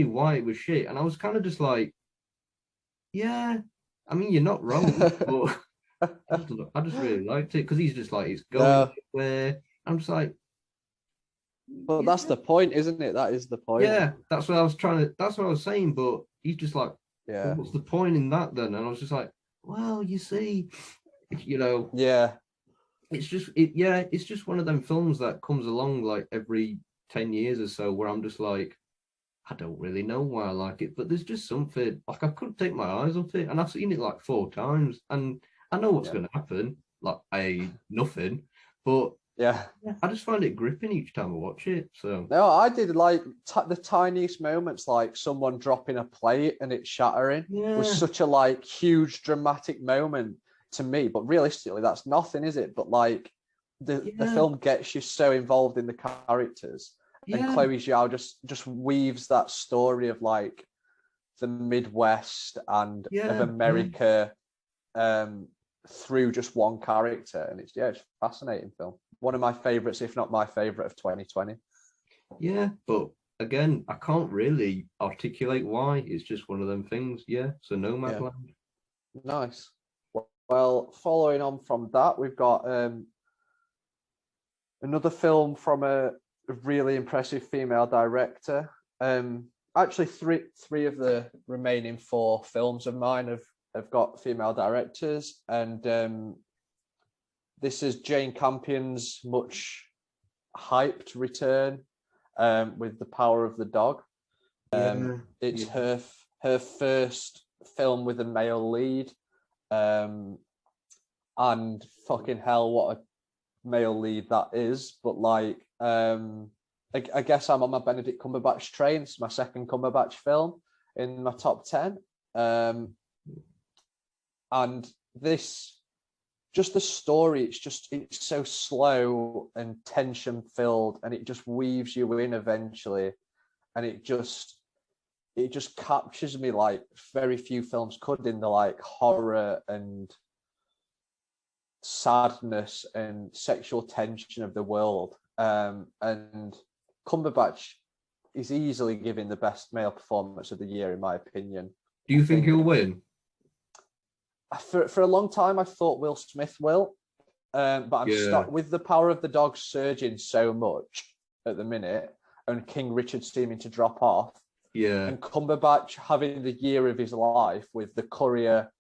why it was shit, and I was kind of just like, "Yeah, I mean, you're not wrong," but I just really liked it because he's just like, it's going where I'm just like. But that's the point, isn't it? That is the point. Yeah, that's what I was saying, but he's just like, well, what's the point in that then? And I was just like, well, you see, you know. Yeah. It's just one of them films that comes along like every 10 years or so where I'm just like, I don't really know why I like it, but there's just something, like I couldn't take my eyes off it. And I've seen it like 4 times and I know what's going to happen, like nothing, but Yeah. I just find it gripping each time I watch it. So No, I did like the tiniest moments, like someone dropping a plate and it shattering, was yeah, such a like huge dramatic moment to me. But realistically, that's nothing, is it? But like the yeah, film gets you so involved in the characters, and yeah, Chloe Zhao just weaves that story of like the Midwest and of yeah, yeah, America through just one character, and it's a fascinating film. One of my favorites, if not my favorite, of 2020. yeah. But again, I can't really articulate why. It's just one of them things. Yeah. So Yeah, Nomadland. nice. Well, following on from that, we've got another film from a really impressive female director. Actually, three of the remaining four films of mine have got female directors, and this is Jane Campion's much hyped return with The Power of the Dog. Yeah, It's yeah, her first film with a male lead, and fucking hell, what a male lead that is. But like, I guess I'm on my Benedict Cumberbatch train. It's my second Cumberbatch film in my top 10, and this, just the story, it's so slow and tension filled, and it just weaves you in eventually, and it just captures me like very few films could, in the like horror and sadness and sexual tension of the world. And Cumberbatch is easily giving the best male performance of the year, in my opinion. Do I you think think he'll win? for a long time I thought Will Smith will, but I'm Yeah, stuck with The Power of the Dog surging so much at the minute, and King Richard seeming to drop off, yeah, and Cumberbatch having the year of his life with The Courier,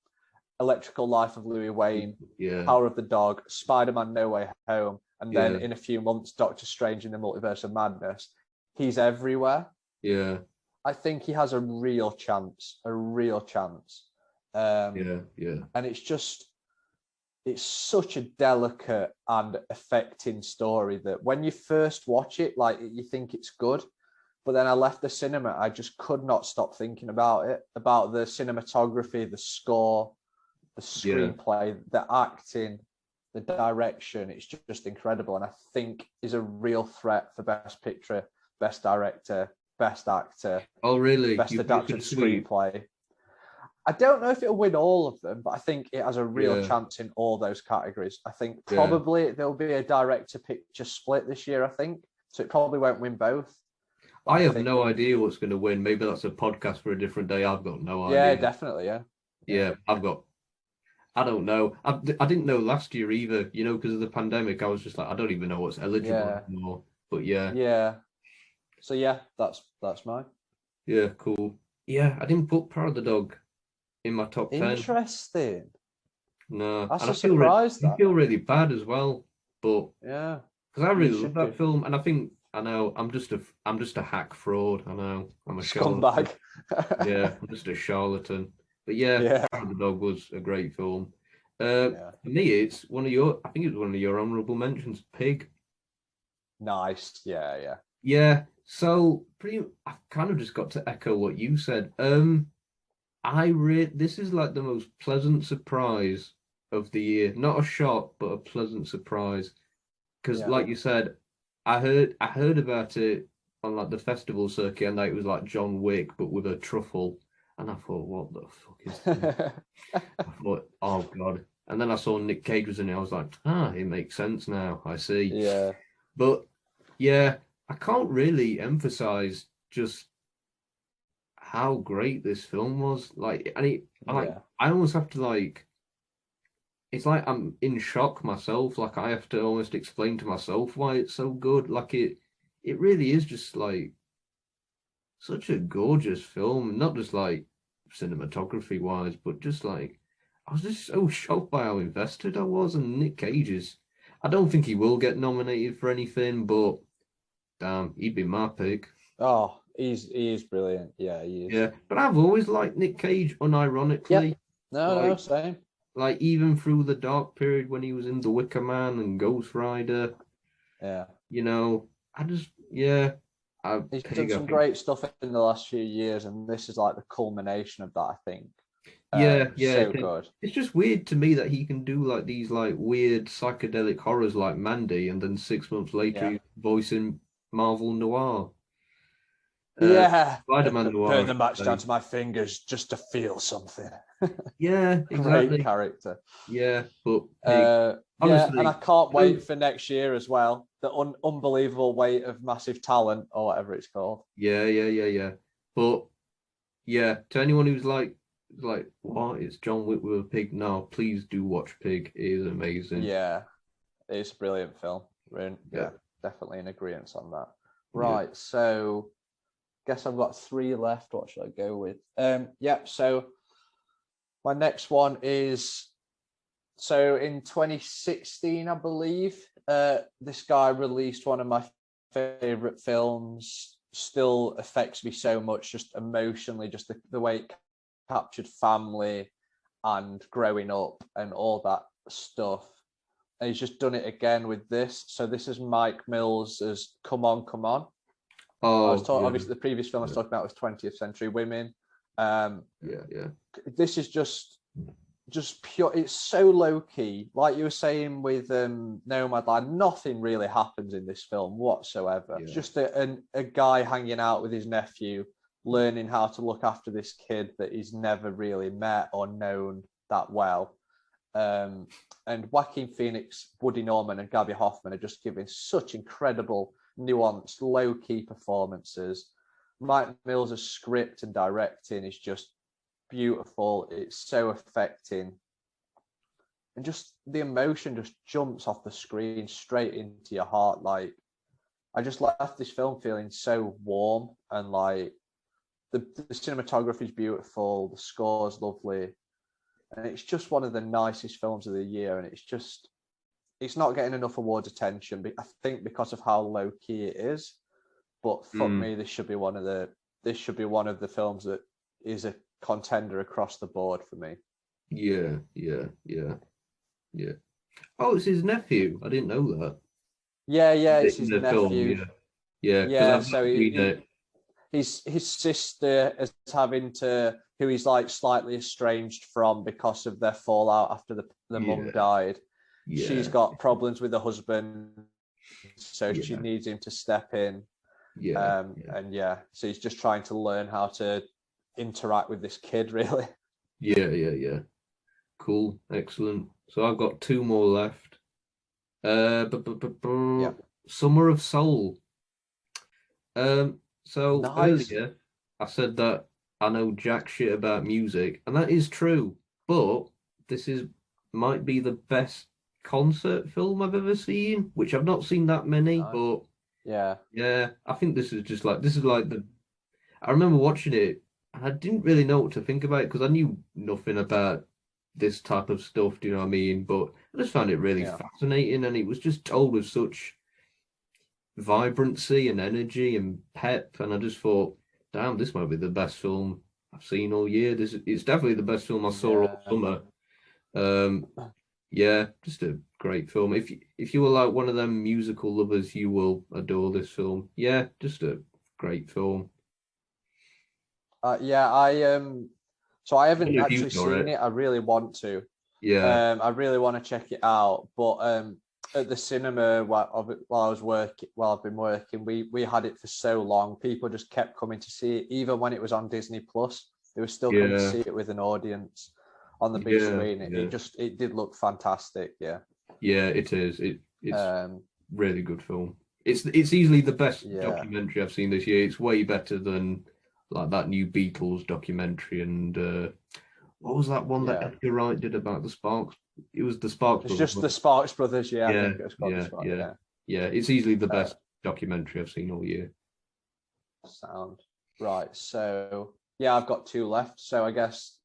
Electrical Life of Louis Wayne, yeah, Power of the Dog, Spider-Man No Way Home, and then yeah, in a few months, Doctor Strange in the Multiverse of Madness. He's everywhere. yeah, I think he has a real chance, a real chance. yeah, yeah, And it's such a delicate and affecting story that when you first watch it, like you think it's good, but then I left the cinema, I just could not stop thinking about it, about the cinematography, the score, the yeah. screenplay, the acting, the direction. It's just incredible, and I think is a real threat for Best Picture, Best Director, Best Actor, Oh, really? Best You think it Adapted could sweep? Screenplay. I don't know if it'll win all of them, but I think it has a real Yeah, chance in all those categories. I think yeah. probably there'll be a director picture split this year, I think. So it probably won't win both. But I I have think, no idea what's going to win. Maybe that's a podcast for a different day. I've got no yeah, idea. definitely. Yeah. Yeah. Yeah, I don't know. I didn't know last year either, because of the pandemic. I was just like, I don't even know what's eligible Yeah. anymore. But yeah, Yeah. So yeah, that's mine. yeah, cool. Yeah, I didn't put Power of the Dog in my top 10. Interesting. No, That's and a surprise, I that. feel really bad as well. But Yeah. because I You really love should that do. film, and I know I'm just a hack fraud. I know I'm a charlatan. Scumbag. Yeah, I'm just a charlatan. But yeah, Yeah. Power of the Dog was a great film. Yeah. For me, it's I think it's one of your honorable mentions, Pig. Nice. Yeah. Yeah. Yeah, so I've kind of just got to echo what you said. This is like the most pleasant surprise of the year. Not a shock, but a pleasant surprise. Because, Yeah. like you said, I heard about it on like the festival circuit, and that it was like John Wick, but with a truffle. And I thought, what the fuck is this? I thought, oh God. And then I saw Nick Cage was in it. I was like, it makes sense now. I see. Yeah. But yeah, I can't really emphasize just how great this film was. Yeah. I almost have to it's like I'm in shock myself. Like I have to almost explain to myself why it's so good. It really is just like such a gorgeous film, not just like cinematography wise, but just like I was just so shocked by how invested I was. And Nick Cage is, I don't think he will get nominated for anything, but damn, he'd be my pick. Oh, he is brilliant. Yeah, he is. Yeah, but I've always liked Nick Cage Yep. unironically. No, no, Like, same. like even through the dark period when he was in The Wicker Man and Ghost Rider. Yeah. You know, I just yeah. He's done Pig, I some think. great stuff in the last few years, and this is like the culmination of that, I think. Yeah, yeah. So good. It's just weird to me that he can do like these like weird psychedelic horrors like Mandy, and then 6 months later Yeah. he's voicing Marvel Noir, Yeah. Spider-Man Noir, Burn I the should match down say. to my fingers just to feel something. Yeah, Great exactly. character. Yeah, but Pig, Yeah, and I honestly, can't I don't. wait for next year as well. The unbelievable weight of massive talent, or whatever it's called. Yeah, yeah, yeah, yeah. But yeah, to anyone who's like, what? It's John Wick with a pig. No, please do watch Pig. It is amazing. Yeah, it's a brilliant film. Yeah, Yeah, definitely in agreement on that. yeah. Right, so guess I've got three left. What should I go with? Yeah, so my next one is so in 2016, I believe, this guy released one of my favorite films. Still affects me so much, just emotionally, just the way it captured family and growing up and all that stuff. And he's just done it again with this. So this is Mike Mills as Come On, Come On. I was Oh, talking, yeah, obviously, the previous film I was yeah, talking about was 20th Century Women. Um, yeah, yeah, this is just pure. It's so low key, like you were saying with Nomadland. Nothing really happens in this film whatsoever. It's yeah, just a guy hanging out with his nephew, learning how to look after this kid that he's never really met or known that well. And Joaquin Phoenix, Woody Norman, and Gabby Hoffman are just giving such incredible, nuanced, low key performances. Mike Mills' script and directing is just beautiful. It's so affecting, and just the emotion just jumps off the screen straight into your heart. Like, I just left this film feeling so warm, and like the cinematography is beautiful, the score is lovely, and it's just one of the nicest films of the year. And it's not getting enough awards attention, but I think because of how low key it is. But fuck mm, me, this should be one of the films that is a contender across the board for me. yeah, yeah, yeah, yeah. Oh, it's his nephew. I didn't know that. Yeah, it's In his the film, nephew. yeah, yeah. Because Yeah, I've not so seen it. his sister is having to, who he's like slightly estranged from because of their fallout after the mum Yeah, died. She's yeah, got problems with the husband, so she yeah, needs him to step in. yeah, yeah, And yeah, so he's just trying to learn how to interact with this kid, really. yeah, yeah, yeah. Cool, excellent. So I've got two more left. Yeah, Summer of Soul. So nice. earlier I said that I know jack shit about music, and that is true. But this is might be the best concert film I've ever seen, which I've not seen that many, Nice. but Yeah, yeah, I think this is like the I remember watching it and I didn't really know what to think about it because I knew nothing about this type of stuff, do you know what I mean? But I just found it really yeah. fascinating and it was just told with such vibrancy and energy and pep. And I just thought, damn, this might be the best film I've seen all year. This it's definitely the best film I saw all Yeah. summer. Um, yeah, just a great film. If you were like one of them musical lovers, you will adore this film. Yeah, just a great film. Yeah, so I I don't haven't know if you actually saw seen it. it. I really want to. Yeah, I really want to check it out. But at the cinema while I was working, while I've been working, we had it for so long. People just kept coming to see it, even when it was on Disney Plus. They were still coming to yeah, see it with an audience on the big yeah, screen. yeah, It did look fantastic. Yeah. yeah. It is. It's Um, really good film. It's easily the best yeah. documentary I've seen this year. It's way better than like that new Beatles documentary and what was that one that Yeah. Edgar Wright did about the Sparks? It was the Sparks It's Brothers. just the Sparks Brothers. Yeah, I Yeah, think it was called the yeah, Sparks. yeah, Yeah. yeah. It's easily the Uh, best documentary I've seen all year. Sound right. So yeah, I've got two left. So I guess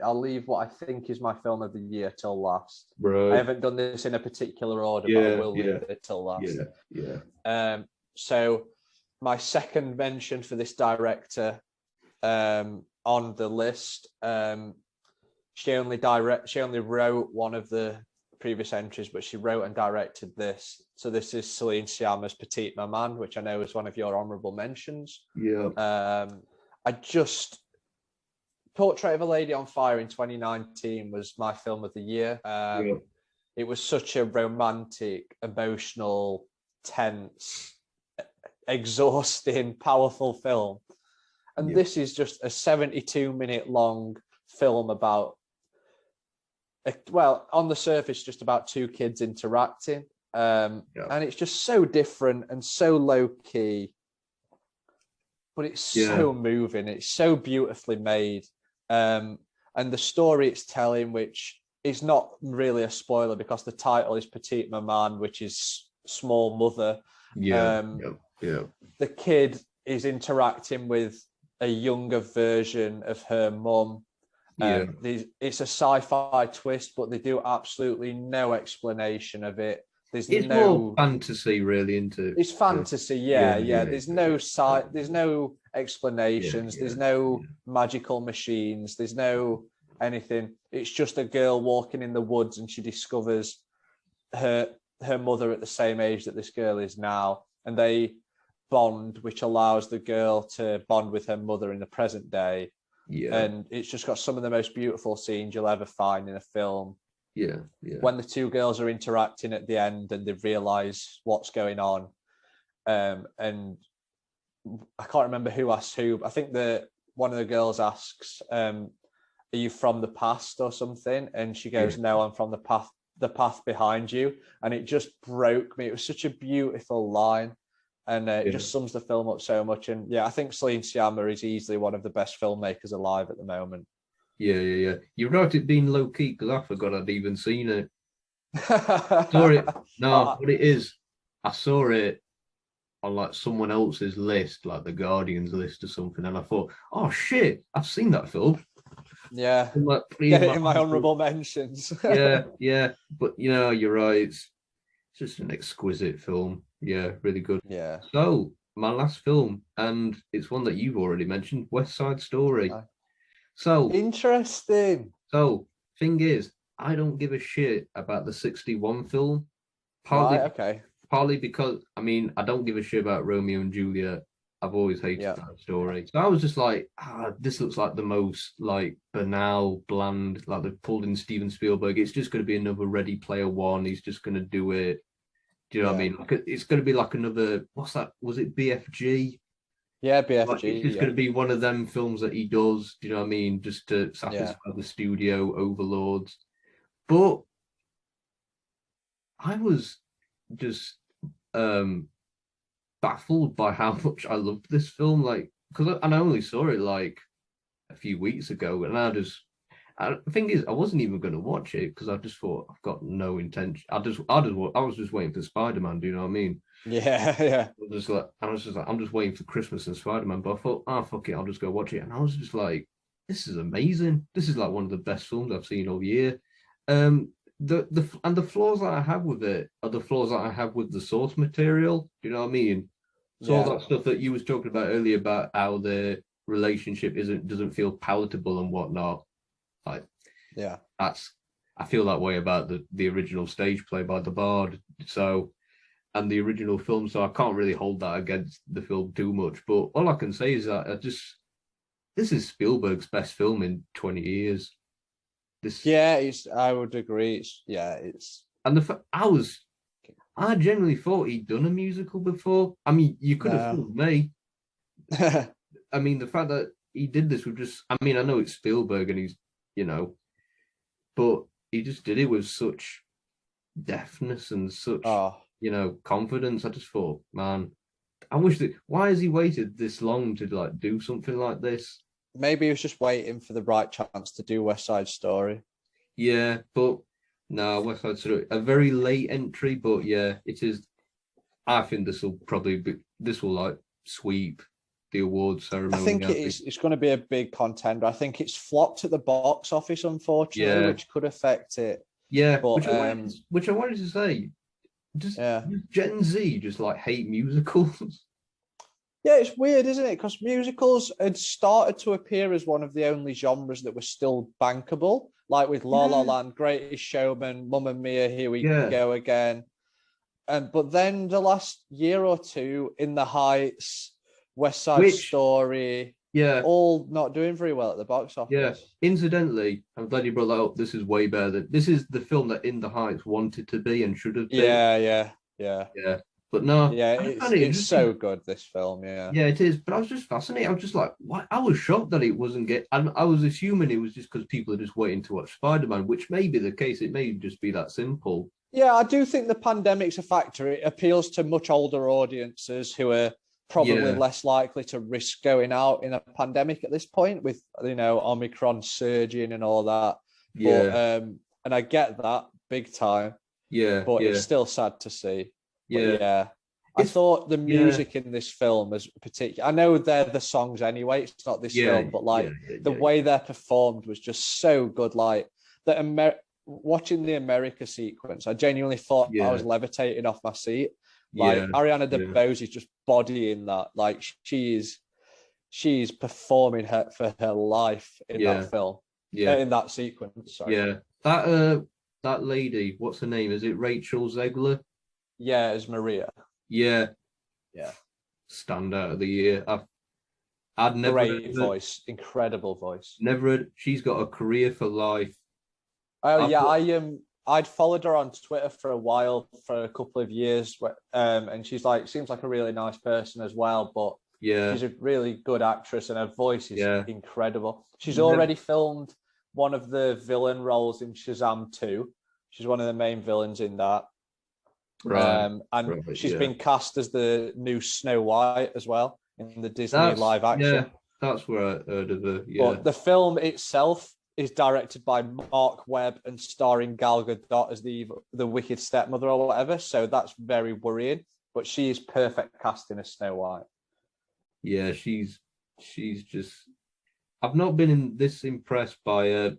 I'll leave what I think is my film of the year till last. I Right. haven't done this in a particular order, but I Yeah, will yeah, leave it till last. yeah, yeah. So my second mention for this director on the list. She only wrote one of the previous entries, but she wrote and directed this. So this is Celine Sciamma's Petite Maman, which I know is one of your honourable mentions. Yeah. Portrait of a Lady on Fire in 2019 was my film of the year. It was such a romantic, emotional, tense, exhausting, powerful film. And this is just a 72-minute long film about, on the surface, just about two kids interacting. And it's just so different and so low-key. But it's so moving. It's so beautifully made. And the story it's telling, which is not really a spoiler because the title is Petite Maman, which is small mother. The kid is interacting with a younger version of her mum. It's a sci-fi twist, but they do absolutely no explanation of it. It's more fantasy, really, into it's fantasy. There's no explanations. There's no magical machines. There's no anything. It's just a girl walking in the woods, and she discovers her mother at the same age that this girl is now, and they bond, which allows the girl to bond with her mother in the present day. And it's just got some of the most beautiful scenes you'll ever find in a film. When the two girls are interacting at the end and they realize what's going on, and I can't remember who asked who. I think one of the girls asks, "Are you from the past or something?" And she goes, "No, I'm from the path behind you." And it just broke me. It was such a beautiful line, and it just sums the film up so much. And I think Celine Sciamma is easily one of the best filmmakers alive at the moment. You're right, it being low key because I forgot I'd even seen it. Sorry, what it is, I saw it on like someone else's list, like the Guardian's list or something, and I thought, oh shit, I've seen that film. Get it in my honourable mentions. But you're right. It's just an exquisite film. Really good. So my last film, and it's one that you've already mentioned, West Side Story. So interesting. So thing is, I don't give a shit about the 61 film. Partly because I don't give a shit about Romeo and Juliet. I've always hated that story. So I was just like, this looks like the most like banal, bland, like they've pulled in Steven Spielberg. It's just going to be another Ready Player One. He's just going to do it. Do you know what I mean? Like, it's going to be like another, what's that? Was it BFG? Yeah, BFG. Like, it's just going to be one of them films that he does. Do you know what I mean? Just to satisfy the studio overlords. But I was just baffled by how much I loved this film. Like, because I only saw it like a few weeks ago, and the thing is, I wasn't even going to watch it because I just thought I've got no intention. I was just waiting for Spider-Man. Do you know what I mean? I was just like, I'm just waiting for Christmas and Spider-Man. But I thought, fuck it, I'll just go watch it. And I was just like, this is amazing. This is like one of the best films I've seen all year. The flaws that I have with it are the flaws that I have with the source material. Do you know what I mean? So all that stuff that you was talking about earlier about how the relationship doesn't feel palatable and whatnot. Like, I feel that way about the original stage play by the Bard. So, and the original film. So I can't really hold that against the film too much. But all I can say is that this is Spielberg's best film in 20 years. I would agree. I genuinely thought he'd done a musical before. I mean, you could have fooled me. I mean, the fact that he did this with just, I know it's Spielberg and he's, but he just did it with such deftness and such, confidence. I just thought, man, I wish why has he waited this long to like do something like this? Maybe he was just waiting for the right chance to do West Side Story. Yeah, but no, West Side Story, a very late entry, but it is. I think this will like sweep the awards ceremony. I think it's going to be a big contender. I think it's flopped at the box office, unfortunately, which could affect it. Yeah, but, which I wanted to say, just Gen Z just like hate musicals. Yeah, it's weird, isn't it? Because musicals had started to appear as one of the only genres that were still bankable. like with La La Yeah. Land, Greatest Showman, Mamma Mia, Here We Yeah. Go Again. But then the last year or two, In the Heights, West Side Which, Story, yeah, all not doing very well at the box yeah. office. Incidentally, I'm glad you brought that up. This is way better than this is the film that In the Heights wanted to be and should have been. Yeah. Yeah. But no, Yeah, I find it it's interesting. so good, this film, yeah. Yeah, it is. But I was just fascinated. I was just like, what? I was shocked that it wasn't get. I was assuming it was just because people are just waiting to watch Spider-Man, which may be the case. It may just be that simple. Yeah, I do think the pandemic's a factor. It appeals to much older audiences who are probably Yeah, less likely to risk going out in a pandemic at this point with, Omicron surging and all that. But yeah, and I get that big time, yeah, but it's yeah, still sad to see. But yeah. yeah, I It's thought the yeah, music in this film was particular. I know they're the songs anyway, it's not this yeah, film, but yeah, like yeah, the yeah, way they're performed was just so good. Like watching the America sequence, I genuinely thought I yeah, was levitating off my seat. yeah, Like Ariana yeah, DeBose is just bodying that. Like she's performing for her life in yeah, that film, yeah, in that sequence. Sorry. yeah. That lady, what's her name? Is it Rachel Zegler? Yeah, as Maria. Yeah, Yeah, standout of the year. I'd never great voice, incredible voice. she's got a career for life. Oh I've yeah, got, I'd followed her on Twitter for a while, for a couple of years, and she's like seems like a really nice person as well. But yeah, she's a really good actress, and her voice is yeah. incredible. She's Never, already filmed one of the villain roles in Shazam 2. She's one of the main villains in that. right, And right, she's yeah. been cast as the new Snow White as well in the Disney That's live action. yeah, that's where I heard of her. Yeah, But the film itself is directed by Mark Webb and starring Gal Gadot as the wicked stepmother or whatever. So that's very worrying. But she is perfect casting as Snow White. yeah. She's just. I've not been this impressed by I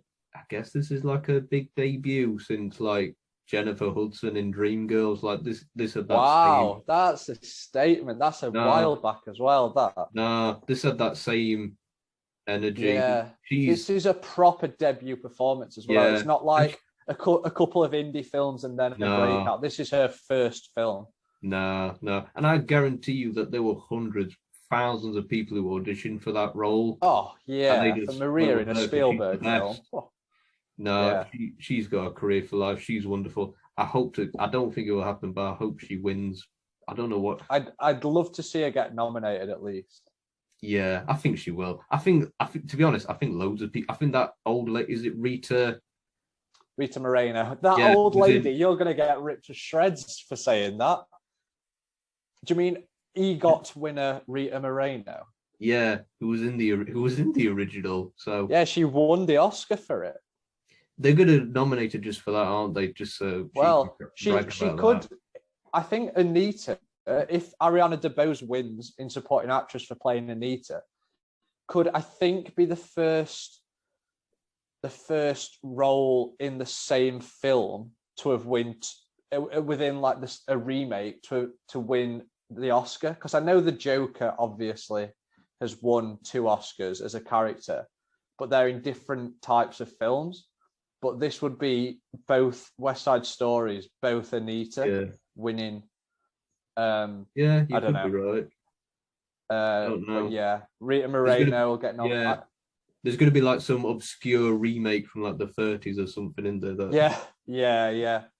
guess this is like a big debut since like Jennifer Hudson in Dreamgirls. Like this had that same. Wow, that's a statement. That's a Nah, while back as well. That this had that same energy. yeah, She's this is a proper debut performance as well. yeah. It's not like a couple of indie films and then a No, breakout. This is her first film. no. And I guarantee you that there were hundreds, thousands of people who auditioned for that role, Oh and they yeah, for just went Maria with in a her 'cause she's the Spielberg film. best. Oh, No, yeah, she's got a career for life. She's wonderful. I hope to. I don't think it will happen, but I hope she wins. I don't know what. I'd love to see her get nominated at least. Yeah, I think she will. I think to be honest, I think loads of people. I think that old lady, is it Rita? Rita Moreno, that Yeah, old was lady. in. You're gonna get ripped to shreds for saying that. Do you mean EGOT winner Rita Moreno? Yeah, who was in the original. So Yeah, she won the Oscar for it. they're gonna nominate her just for that, aren't they? Just so Well, she can brag she about could. that. I think Anita, if Ariana DeBose wins in supporting actress for playing Anita, could I think be the first role in the same film to have within like this a remake to win the Oscar, because I know the Joker obviously has won 2 Oscars as a character, but they're in different types of films. But this would be both West Side Stories, both Anita winning. Yeah, I you don't could be know. right. I don't know. But yeah, Rita Moreno will get nominated. Yeah, there's going to be like some obscure remake from like the 30s or something in there. That, Yeah.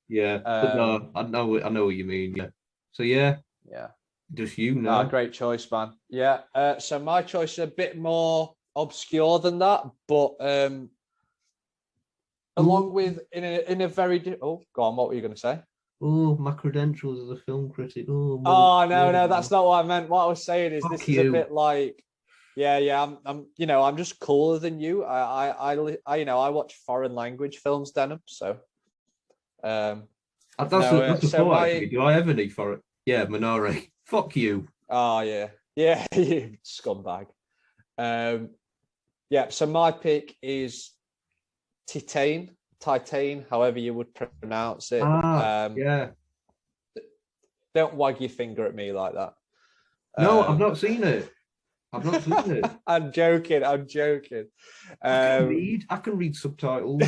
yeah. But no, I know what you mean. Yeah. So yeah, just you know. Great choice, man. Yeah. So my choice is a bit more obscure than that, but along with in a very oh, go on. What were you going to say? Oh, my credentials as a film critic. Oh, No, that's not what I meant. What I was saying is this is a bit like, I'm just cooler than you. I watch foreign language films, Denim. So, that's a thought, actually. Do I ever need for it? Yeah, Minari. Fuck you. Oh yeah, you scumbag. So my pick is Titane, however you would pronounce it. Yeah. Don't wag your finger at me like that. No, I've not seen it. I've not seen it. I'm joking. I'm joking. I can read subtitles.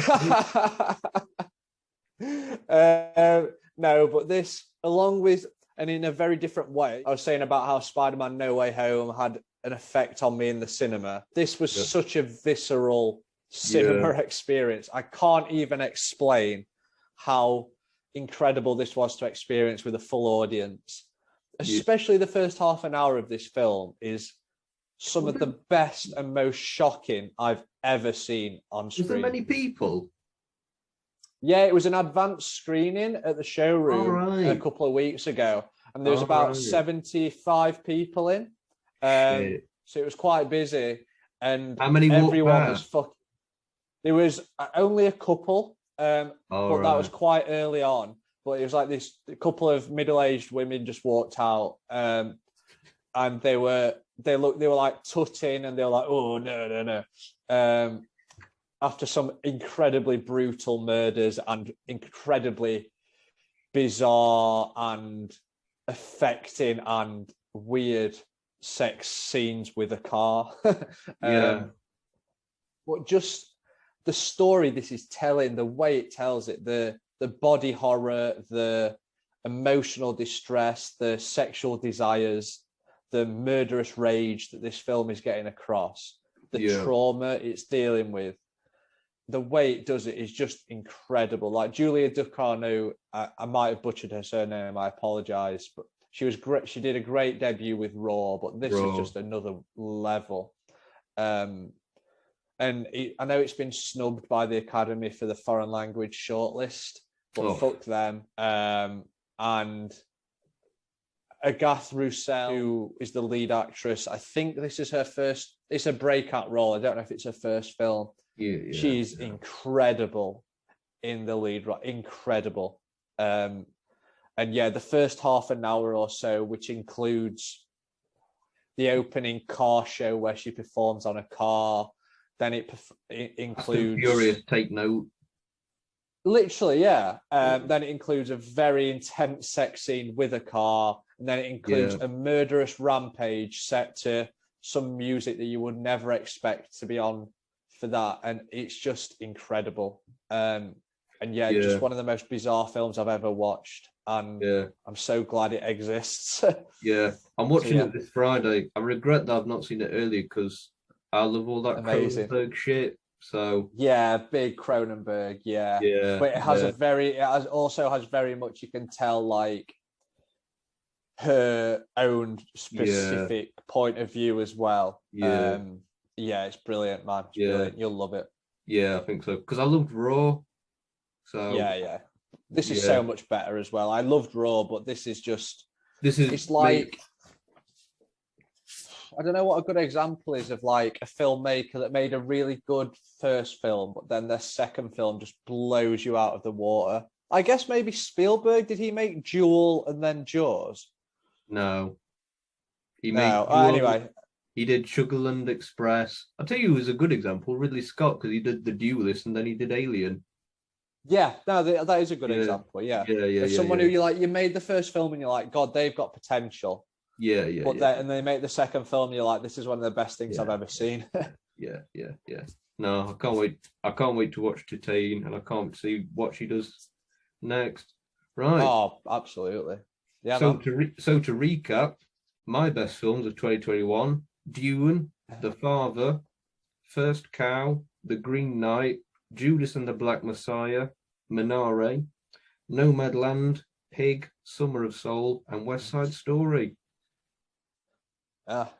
No, but this, along with, and in a very different way, I was saying about how Spider-Man No Way Home had an effect on me in the cinema. This was such a visceral cinema experience. I can't even explain how incredible this was to experience with a full audience. Especially the first half an hour of this film is some of the best and most shocking I've ever seen on screen. Was there many people? Yeah, it was an advanced screening at the showroom a couple of weeks ago, and there was about 75 people in. So it was quite busy, and how many everyone was There was only a couple, but that was quite early on. But it was like this couple of middle-aged women just walked out, and they were like tutting, and they were like, "Oh no." After some incredibly brutal murders and incredibly bizarre and affecting and weird sex scenes with a car. But just the story this is telling, the way it tells it, the body horror, the emotional distress, the sexual desires, the murderous rage that this film is getting across, the trauma it's dealing with. The way it does it is just incredible. Like Julia Ducournau, I might have butchered her surname, I apologize, but she was great. She did a great debut with Raw, but this is just another level. I know it's been snubbed by the Academy for the foreign language shortlist, but fuck them. And Agathe Roussel, who is the lead actress, I think this is her first, it's a breakout role. I don't know if it's her first film. She's incredible in the lead, incredible. And the first half an hour or so, which includes the opening car show where she performs on a car, then it includes furious, take note. Literally, yeah. Then it includes a very intense sex scene with a car, and then it includes a murderous rampage set to some music that you would never expect to be on for that, and it's just incredible. Just one of the most bizarre films I've ever watched, and I'm so glad it exists. I'm watching it this Friday. I regret that I've not seen it earlier because I love all that Cronenberg shit. So big Cronenberg, but it also has very much, you can tell, like her own specific point of view as well. It's brilliant, man. It's brilliant. You'll love it. I think so, because I loved Raw. So this is so much better as well. I loved Raw, but it's like, I don't know what a good example is of like a filmmaker that made a really good first film, but then their second film just blows you out of the water. I guess maybe Spielberg, did he make Jewel and then Jaws? No. Anyway. He did Sugarland Express. I'll tell you who was a good example, Ridley Scott, because he did The Duelist and then he did Alien. Yeah, no, that is a good example. Someone who you made the first film and you're like, God, they've got potential. And they make the second film and you're like, this is one of the best things I've ever seen. No, I can't wait. I can't wait to watch Titane, and I can't see what she does next. Right. Oh, absolutely. Yeah. So to recap, my best films of 2021: Dune, The Father, First Cow, The Green Knight, Judas and the Black Messiah, Minare, Nomadland, Pig, Summer of Soul, and West Side Story.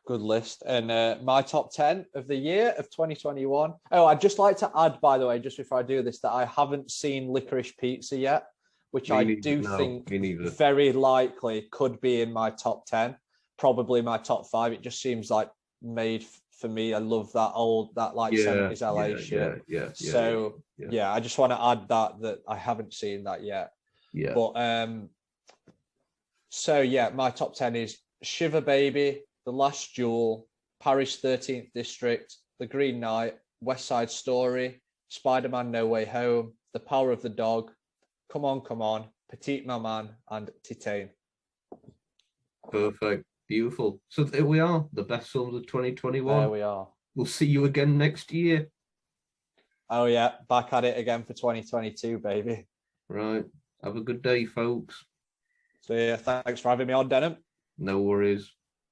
Good list. And my top 10 of the year of 2021. Oh, I'd just like to add, by the way, just before I do this, that I haven't seen Licorice Pizza yet, which think very likely could be in my top 10, probably my top 5. It just seems like made for me. I love that 70s LA shit. I just want to add that I haven't seen that yet. But my top 10 is Shiver Baby, The Last Duel, Paris 13th District, The Green Knight, West Side Story, Spider-Man No Way Home, The Power of the Dog, Come On, Petite Maman, and Titane. Perfect. Beautiful. So there we are, the best films of 2021. There we are. We'll see you again next year. Oh yeah, back at it again for 2022, baby. Right. Have a good day, folks. So yeah, thanks for having me on, Denham. No worries.